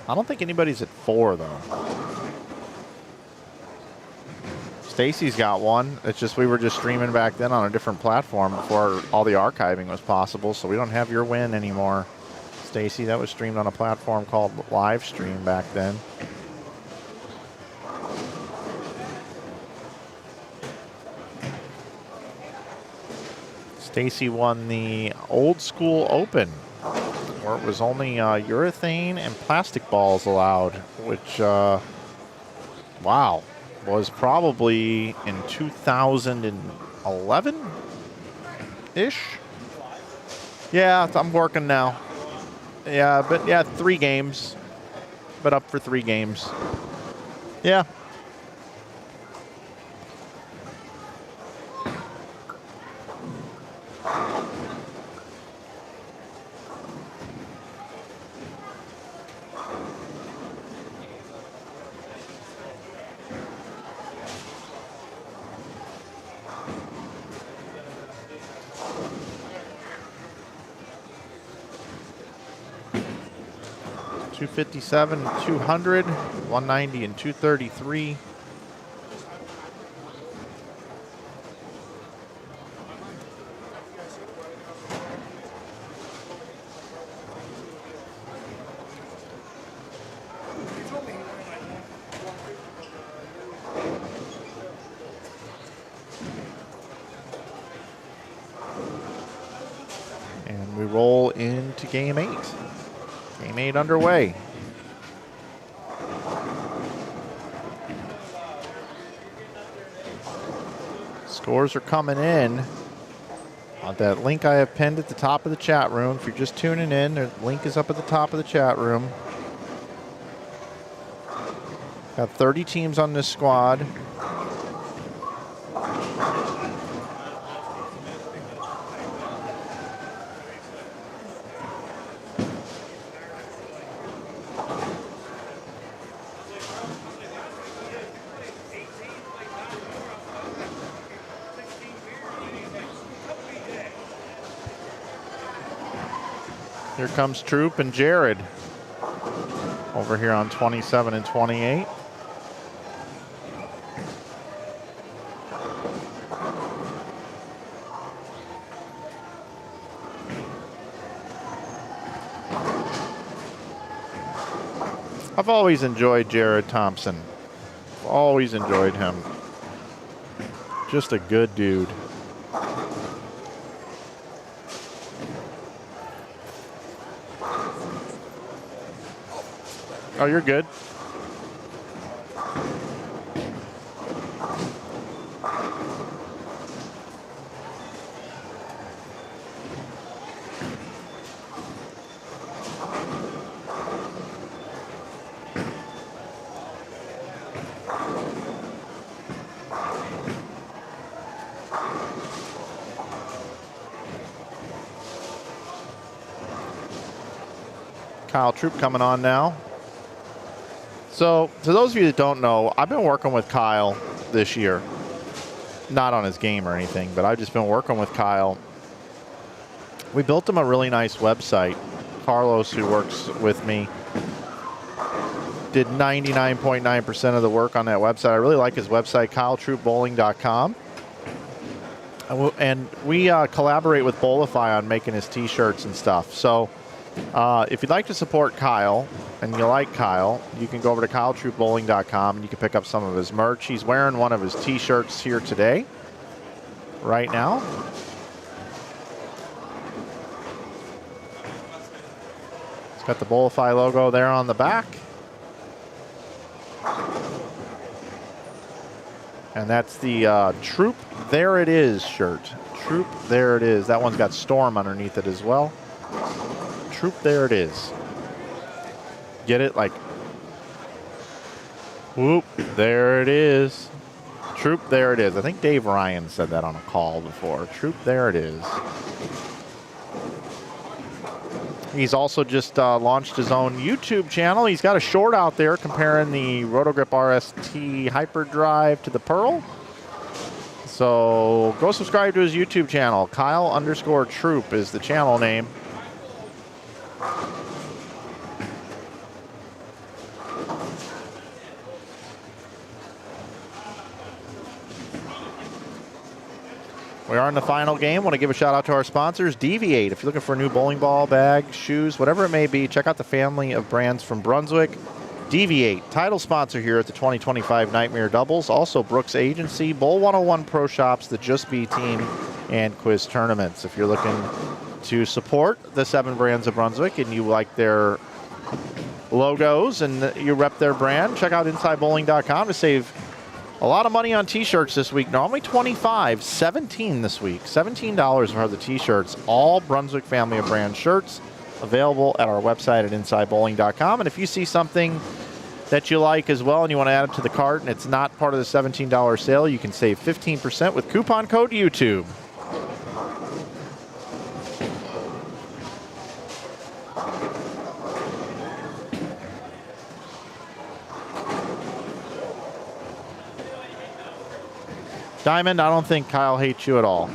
I don't think anybody's at 4 though. Stacy's got 1. It's just we were just streaming back then on a different platform before all the archiving was possible, so we don't have your win anymore. Stacy, that was streamed on a platform called Livestream back then. Stacy won the Old School Open, where it was only urethane and plastic balls allowed, which, wow, was probably in 2011-ish. Yeah, I'm working now. Yeah, but yeah, 3 games, but up for 3 games. Yeah. $257, 200, 190, and 233. And we roll into game 8. Game 8 underway. Scores are coming in. That link I have pinned at the top of the chat room. If you're just tuning in, the link is up at the top of the chat room. Got 30 teams on this squad. Here comes Troop and Jared over here on 27 and 28. I've always enjoyed Jared Thompson. Always enjoyed him. Just a good dude. Oh, you're good. Kyle Troop coming on now. So, to those of you that don't know, I've been working with Kyle this year. Not on his game or anything, but I've just been working with Kyle. We built him a really nice website. Carlos, who works with me, did 99.9% of the work on that website. I really like his website, KyleTroopBowling.com. And we collaborate with Bowlify on making his t-shirts and stuff. So, if you'd like to support Kyle and you like Kyle, you can go over to KyleTroopBowling.com and you can pick up some of his merch. He's wearing one of his t-shirts here today, right now. It's got the Bowlify logo there on the back. And that's the Troop There It Is shirt. Troop There It Is. That one's got Storm underneath it as well. Troop There It Is. Get it? Like, whoop, there it is. Troop There It Is. I think Dave Ryan said that on a call before. Troop There It Is. He's also just launched his own YouTube channel. He's got a short out there comparing the Rotogrip RST Hyperdrive to the Pearl. So go subscribe to his YouTube channel. Kyle_Troop is the channel name. We are in the final game. Want to give a shout out to our sponsors, DV8. If you're looking for a new bowling ball, bag, shoes, whatever it may be, check out the family of brands from Brunswick. DV8, title sponsor here at the 2025 Nightmare Doubles. Also Brooks Agency, Bowl 101 Pro Shops, the Just Be team, and Quis Tournaments. If you're looking to support the 7 brands of Brunswick and you like their logos and you rep their brand, check out InsideBowling.com to save a lot of money on t-shirts this week. Normally $25, $17 this week. $17 for the t-shirts. All Brunswick family of brand shirts available at our website at InsideBowling.com. And if you see something that you like as well and you want to add it to the cart and it's not part of the $17 sale, you can save 15% with coupon code YouTube. Diamond, I don't think Kyle hates you at all.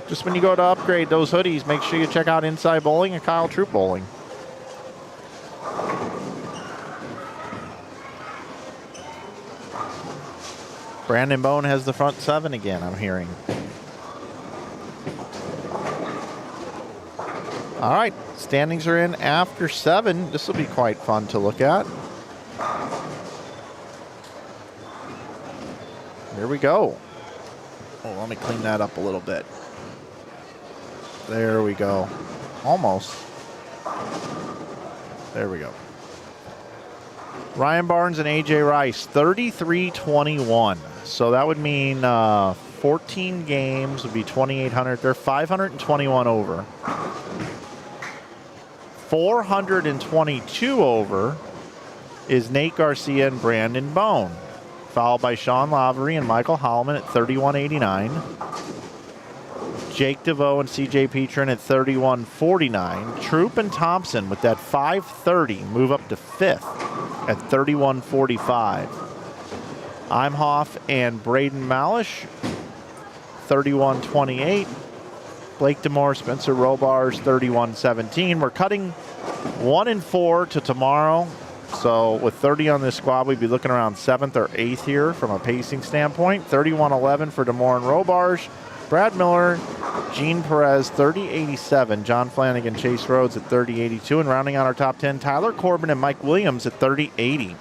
Just when you go to upgrade those hoodies, make sure you check out Inside Bowling and Kyle Troop Bowling. Brandon Bone has the front 7 again, I'm hearing. All right, standings are in after 7. This will be quite fun to look at. Here we go. Oh, let me clean that up a little bit. There we go. Almost. There we go. Ryan Barnes and AJ Rice, 33-21. So that would mean 14 games would be 2,800. They're 521 over. 422 over is Nate Garcia and Brandon Bone, followed by Sean Lavery and Michael Holloman at 31.89. Jake DeVoe and CJ Petrin at 31.49. Troop and Thompson with that 530 move up to 5th at 31.45. Imhoff and Braden Malish, 31.28. Blake Demore, Spencer Robars, 31.17. We're cutting 1 and 4 to tomorrow. So with 30 on this squad, we'd be looking around 7th or 8th here from a pacing standpoint. 31.11 for Demore and Robars. Brad Miller, Gene Perez, 30.87. John Flanagan, Chase Rhodes at 30.82. And rounding out our top 10, Tyler Corbin and Mike Williams at 30.80.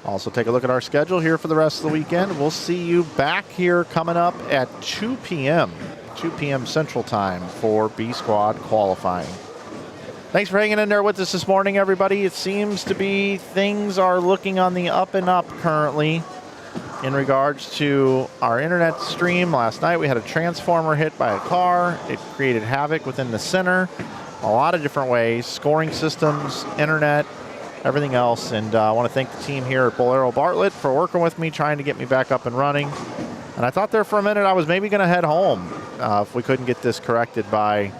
Also, take a look at our schedule here for the rest of the weekend. We'll see you back here coming up at 2 p.m. 2 p.m. Central Time for B Squad qualifying. Thanks for hanging in there with us this morning, everybody. It seems to be things are looking on the up and up currently in regards to our internet stream. Last night we had a transformer hit by a car. It created havoc within the center. A lot of different ways, scoring systems, internet, everything else. And I want to thank the team here at Bowlero Bartlett for working with me, trying to get me back up and running. And I thought there for a minute I was maybe going to head home if we couldn't get this corrected by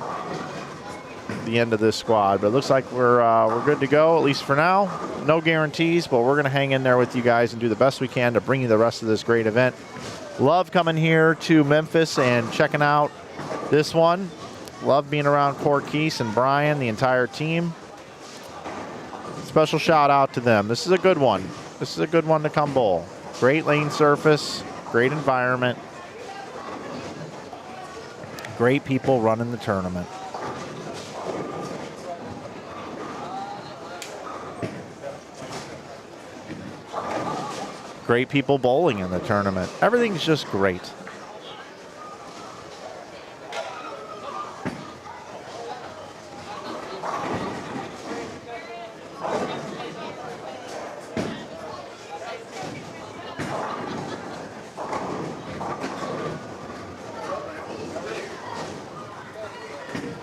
the end of this squad. But it looks like we're good to go, at least for now. No guarantees, but we're going to hang in there with you guys and do the best we can to bring you the rest of this great event. Love coming here to Memphis and checking out this one. Love being around Quis and Brian, the entire team. Special shout out to them. This is a good one. This is a good one to come bowl. Great lane surface, great environment, great people running the tournament. Great people bowling in the tournament. Everything's just great.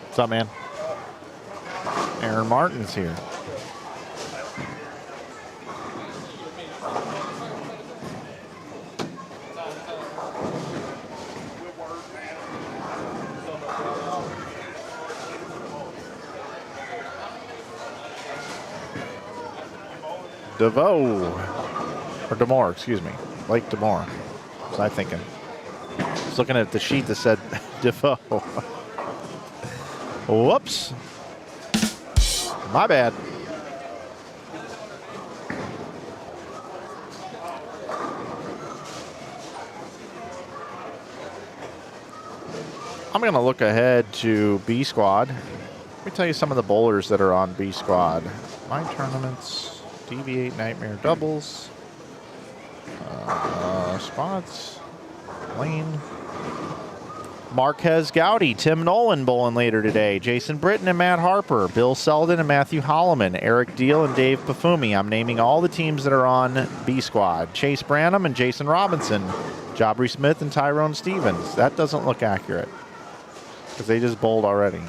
What's up, man? Aaron Martin's here. DeVoe, or DeMore, excuse me. Lake DeMore. What was I thinking? I was looking at the sheet that said DeVoe. Whoops. My bad. I'm going to look ahead to B Squad. Let me tell you some of the bowlers that are on B Squad. My tournaments, DV8 Nightmare Doubles, spots, lane. Marquez Gowdy, Tim Nolan bowling later today. Jason Britton and Matt Harper. Bill Selden and Matthew Holloman. Eric Deal and Dave Pafumi. I'm naming all the teams that are on B Squad. Chase Branham and Jason Robinson. Jabri Smith and Tyrone Stevens. That doesn't look accurate because they just bowled already.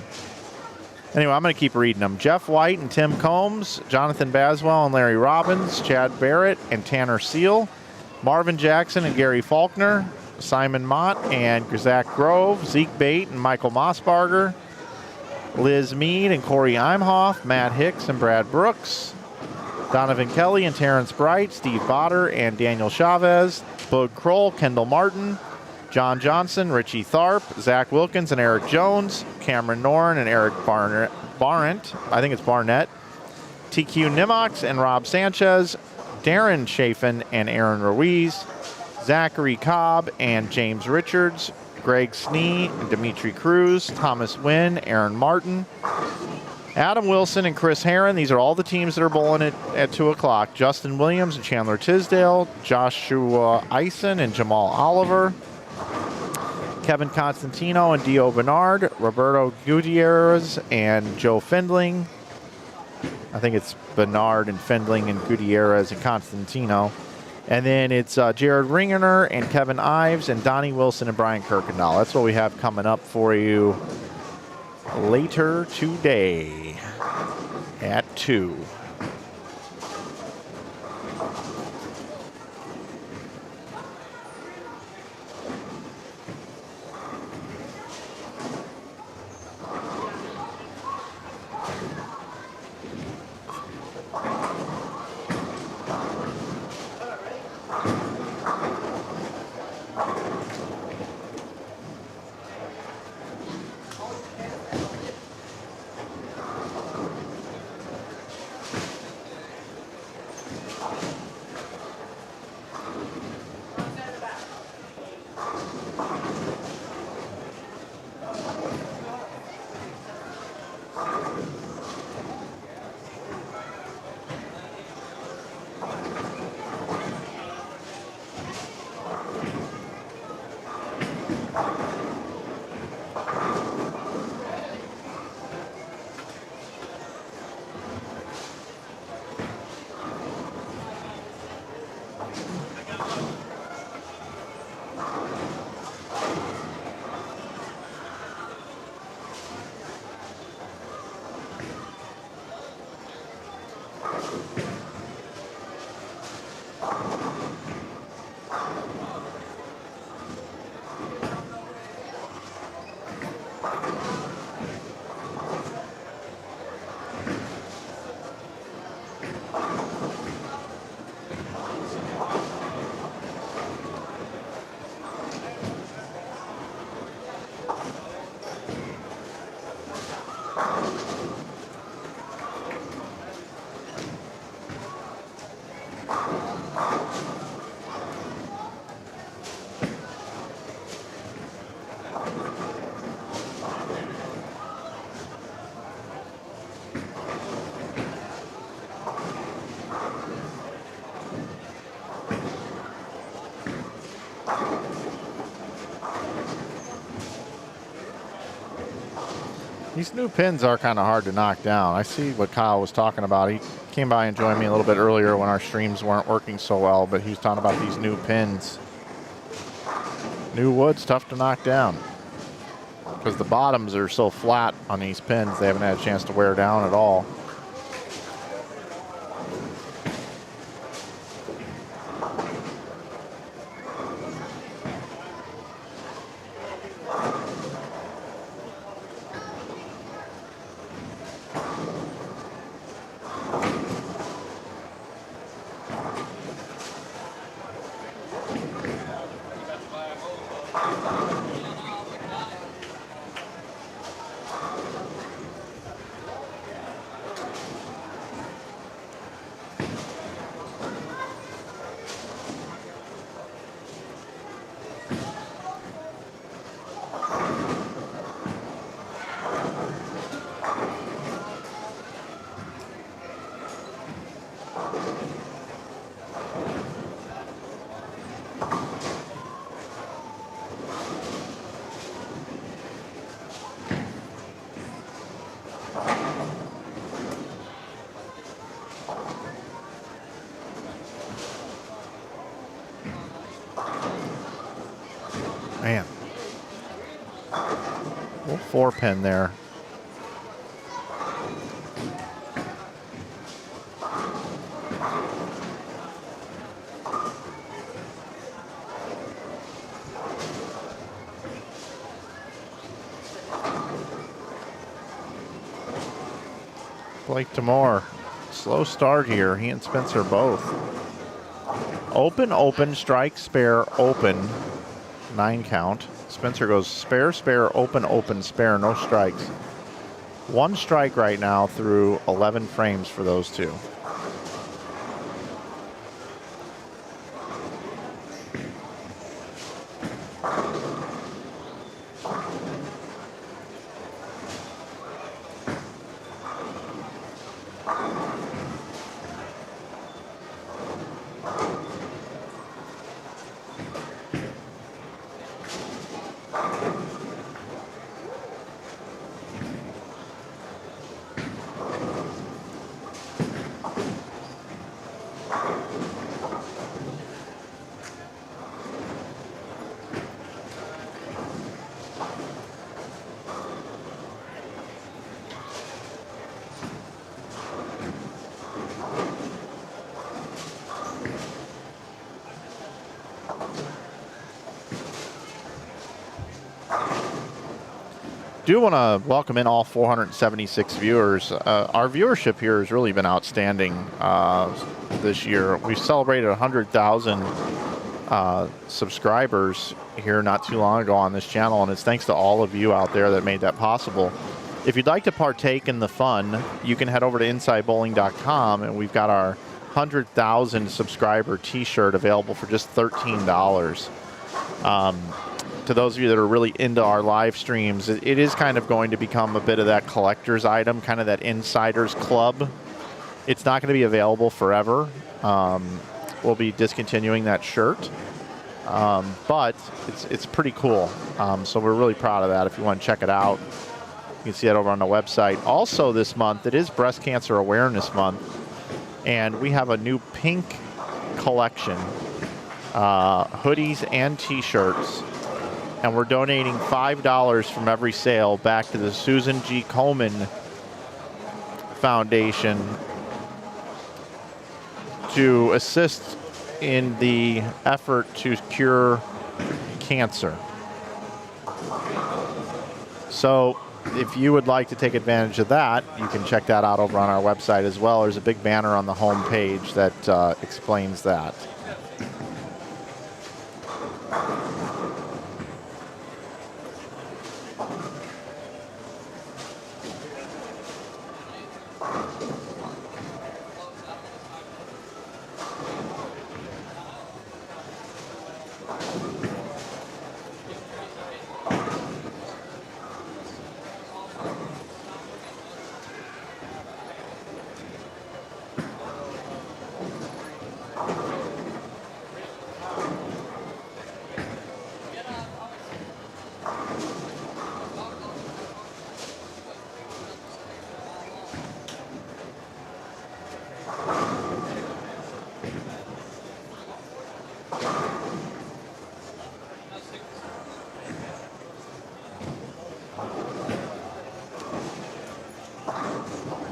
Anyway, I'm going to keep reading them. Jeff White and Tim Combs. Jonathan Baswell and Larry Robbins. Chad Barrett and Tanner Seal. Marvin Jackson and Gary Faulkner. Simon Mott and Zach Grove, Zeke Bate and Michael Mossbarger, Liz Mead and Corey Imhoff, Matt Hicks and Brad Brooks, Donovan Kelly and Terrence Bright, Steve Botter and Daniel Chavez, Bud Kroll, Kendall Martin, John Johnson, Richie Tharp, Zach Wilkins and Eric Jones, Cameron Noren and Eric Barnett, I think it's Barnett, TQ Nimox and Rob Sanchez, Darren Chafin and Aaron Ruiz, Zachary Cobb and James Richards, Greg Snee and Dimitri Cruz, Thomas Wynn, Aaron Martin, Adam Wilson and Chris Herron. These are all the teams that are bowling at 2 o'clock. Justin Williams and Chandler Tisdale, Joshua Eisen and Jamal Oliver, Kevin Constantino and Dio Bernard, Roberto Gutierrez and Joe Findling. I think it's Bernard and Findling and Gutierrez and Constantino. And then it's Jared Ringener and Kevin Ives and Donnie Wilson and Brian Kirkendall. That's what we have coming up for you later today at 2. These new pins are kind of hard to knock down. I see what Kyle was talking about. He came by and joined me a little bit earlier when our streams weren't working so well, but he was talking about these new pins. New wood's tough to knock down because the bottoms are so flat on these pins, they haven't had a chance to wear down at all. Man. Little 4-pin there. Blake Demore, slow start here. He and Spencer both. Open, open, strike, spare, open. 9 count. Spencer goes spare, spare, open, open, spare, no strikes. 1 strike right now through 11 frames for those two. Do want to welcome in all 476 viewers. Our viewership here has really been outstanding this year. We've celebrated 100,000 subscribers here not too long ago on this channel, and it's thanks to all of you out there that made that possible. If you'd like to partake in the fun, you can head over to InsideBowling.com, and we've got our 100,000 subscriber t-shirt available for just $13. To those of you that are really into our live streams, it is kind of going to become a bit of that collector's item, kind of that insider's club. It's not going to be available forever. We'll be discontinuing that shirt. But it's pretty cool. So we're really proud of that. If you want to check it out, you can see it over on the website. Also this month, it is Breast Cancer Awareness Month, and we have a new pink collection, hoodies and t-shirts, and we're donating $5 from every sale back to the Susan G. Komen Foundation to assist in the effort to cure cancer. So if you would like to take advantage of that, you can check that out over on our website as well. There's a big banner on the home page that explains that.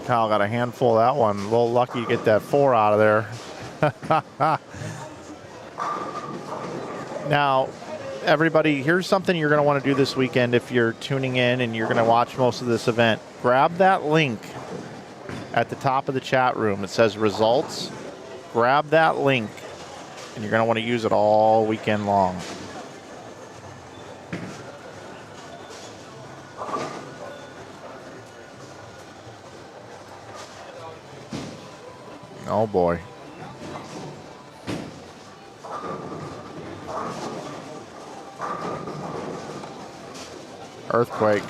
Kyle got a handful of that one. A little lucky to get that 4 out of there. Now, everybody, here's something you're going to want to do this weekend if you're tuning in and you're going to watch most of this event. Grab that link at the top of the chat room. It says results. Grab that link, and you're going to want to use it all weekend long. Oh boy. Earthquake.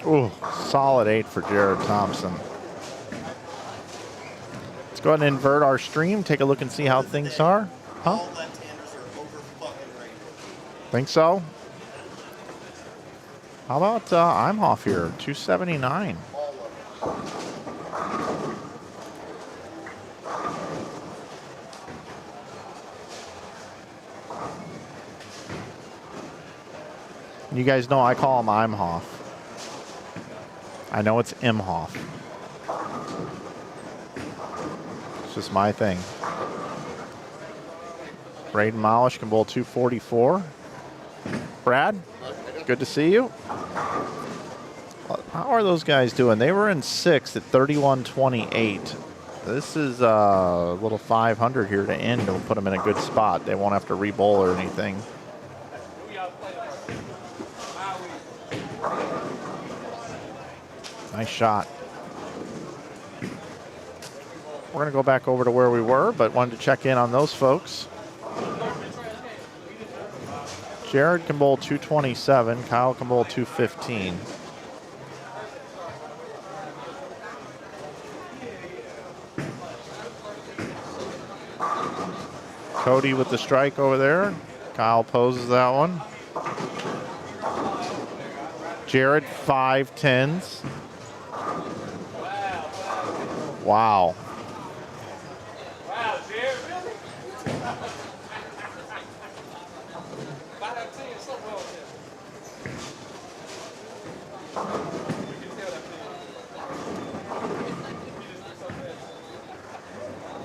Ooh, solid 8 for Jared Thompson. Let's go ahead and invert our stream, take a look and see how things are. Huh? All left-handers are over fucking rated. Think so? How about Imhoff here, 279. All of them. You guys know I call him Imhoff. I know it's Imhoff. It's just my thing. Braden Malish can bowl 244. Brad, good to see you. How are those guys doing? They were in 6th at 31.28. This is a little 500 here to end. It'll put them in a good spot. They won't have to re-bowl or anything. Nice shot. We're going to go back over to where we were, but wanted to check in on those folks. Jared can bowl 227. Kyle can bowl 215. Cody with the strike over there. Kyle poses that one. Jared, 5 10s. Wow. Wow, Jared, really? 5 10, something wrong with him. You can tell that man. He just looks so bad.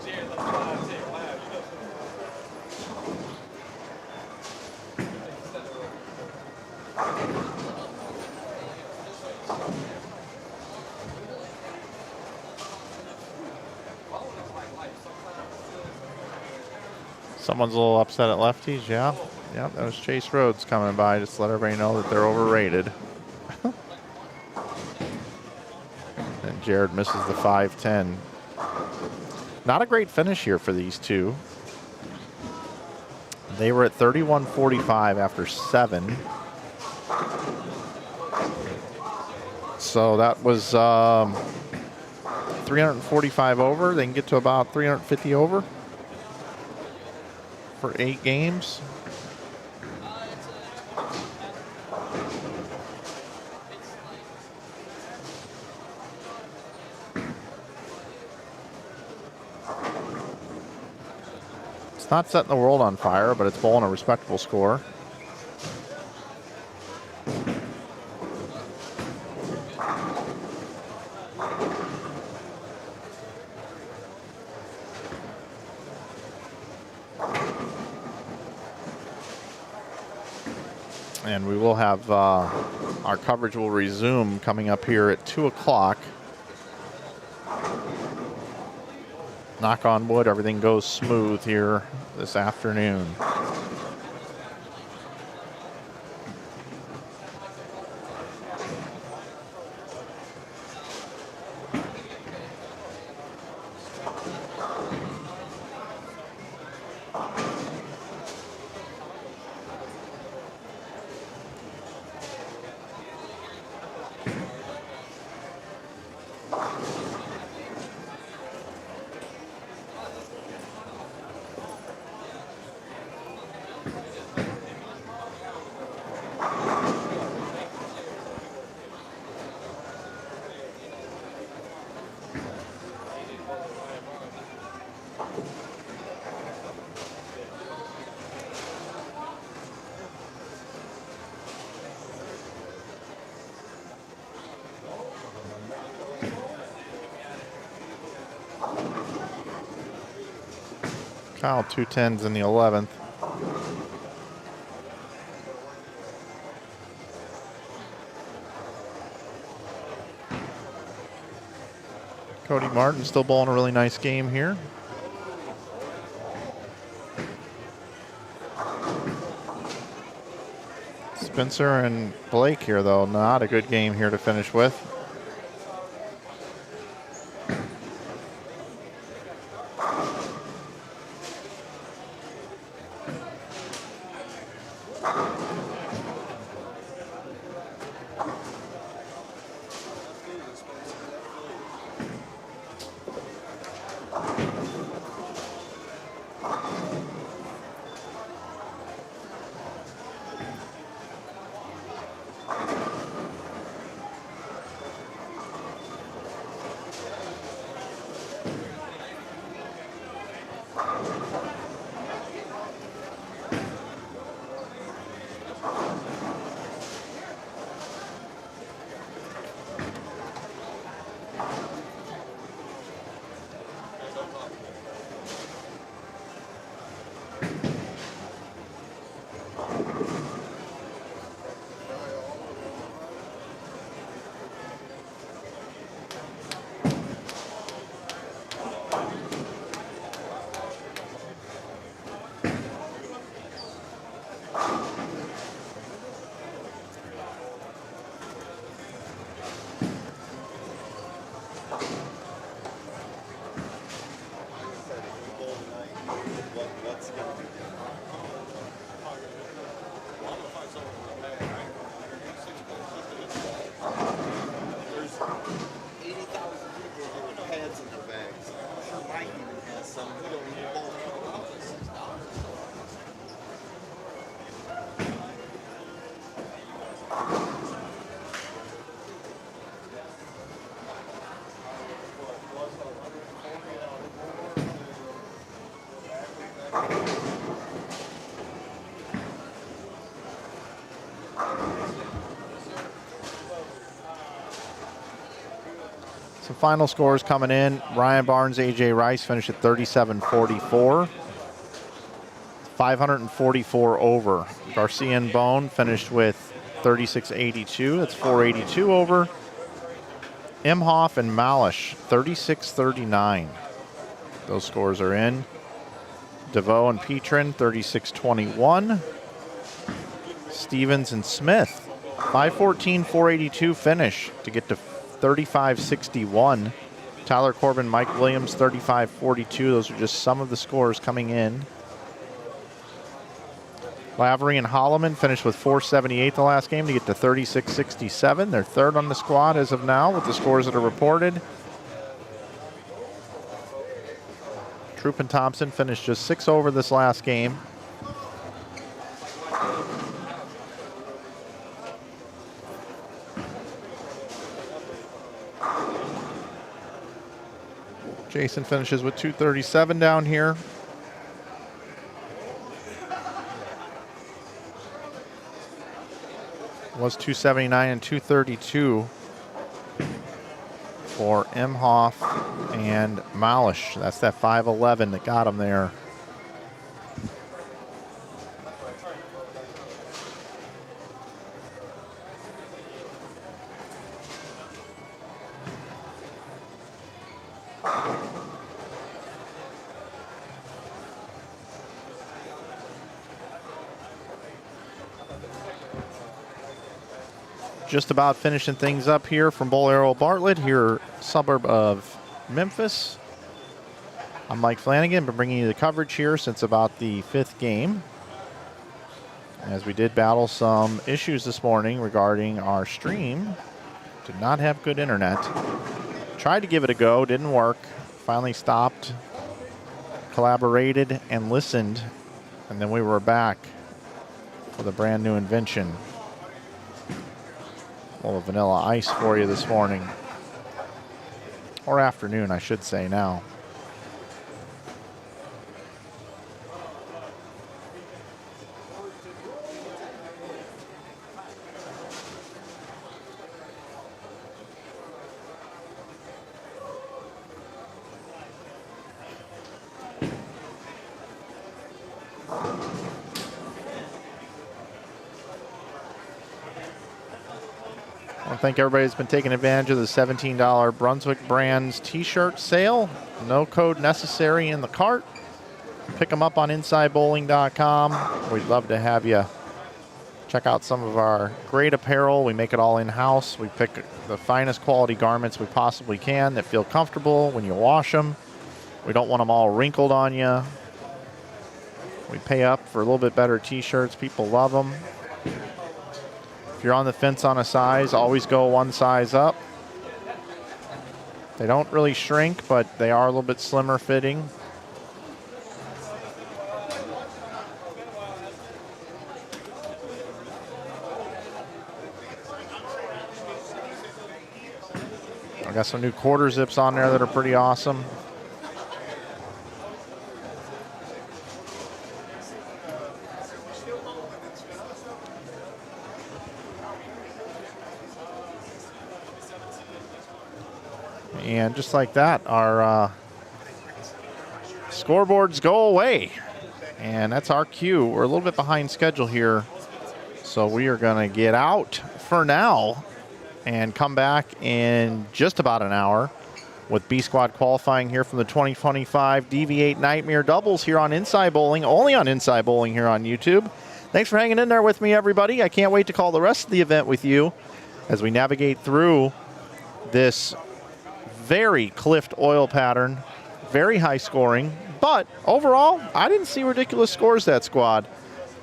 Jared's like 5 10. Wow, you know Someone's a little upset at lefties, yeah. Yeah, that was Chase Rhodes coming by. Just let everybody know that they're overrated. And Jared misses the 5-10. Not a great finish here for these two. They were at 31-45 after 7. So that was 345 over. They can get to about 350 over for 8 games. It's not setting the world on fire, but it's bowling a respectable score. And we will have our coverage will resume coming up here at 2 o'clock. Knock on wood, everything goes smooth here this afternoon. Kyle 2 10s in the 11th. Cody Martin still bowling a really nice game here. Spencer and Blake here, though, not a good game here to finish with. Some final scores coming in. Ryan Barnes, AJ Rice finished at 37-44. 544 over. Garcia and Bone finished with 36-82. That's 482 over. Imhoff and Malish, 36-39. Those scores are in. DeVoe and Petrin, 36-21. Stevens and Smith, 514, 482 finish to get to 35-61. Tyler Corbin, Mike Williams, 35-42. Those are just some of the scores coming in. Lavery and Holloman finished with 478 the last game to get to 36-67. They're third on the squad as of now with the scores that are reported. Troop and Thompson finished just 6 over this last game. Jason finishes with 237 down here. Was 279 and 232 for Imhoff and Malish. That's that 511 that got him there. Just about finishing things up here from Bowlero Bartlett, here suburb of Memphis. I'm Mike Flanagan, been bringing you the coverage here since about the 5th game, as we did battle some issues this morning regarding our stream. Did not have good internet. Tried to give it a go, didn't work. Finally stopped, collaborated, and listened, and then we were back with a brand new invention. A little vanilla ice for you this morning, or afternoon, I should say now. I think everybody's been taking advantage of the $17 Brunswick Brands t-shirt sale. No code necessary in the cart. Pick them up on InsideBowling.com. We'd love to have you check out some of our great apparel. We make it all in-house. We pick the finest quality garments we possibly can that feel comfortable when you wash them. We don't want them all wrinkled on you. We pay up for a little bit better t-shirts. People love them. If you're on the fence on a size, always go one size up. They don't really shrink, but they are a little bit slimmer fitting. I got some new quarter zips on there that are pretty awesome. And just like that, our scoreboards go away. And that's our cue. We're a little bit behind schedule here, so we are going to get out for now and come back in just about an hour with B Squad qualifying here from the 2025 DV8 Nightmare Doubles here on Inside Bowling, only on Inside Bowling here on YouTube. Thanks for hanging in there with me, everybody. I can't wait to call the rest of the event with you as we navigate through this very cliffed oil pattern, very high scoring, but overall, I didn't see ridiculous scores that squad.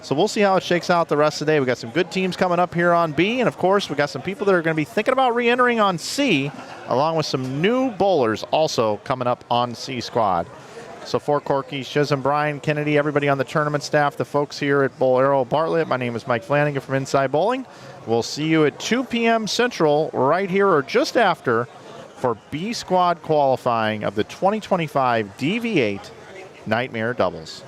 So we'll see how it shakes out the rest of the day. We got some good teams coming up here on B, and of course, we got some people that are going to be thinking about re-entering on C, along with some new bowlers also coming up on C squad. So for Corky, Chisholm, Brian, Kennedy, everybody on the tournament staff, the folks here at Bowlero Bartlett, my name is Mike Flanagan from Inside Bowling. We'll see you at 2 p.m. Central right here or just after for B Squad qualifying of the 2025 DV8 Nightmare Doubles.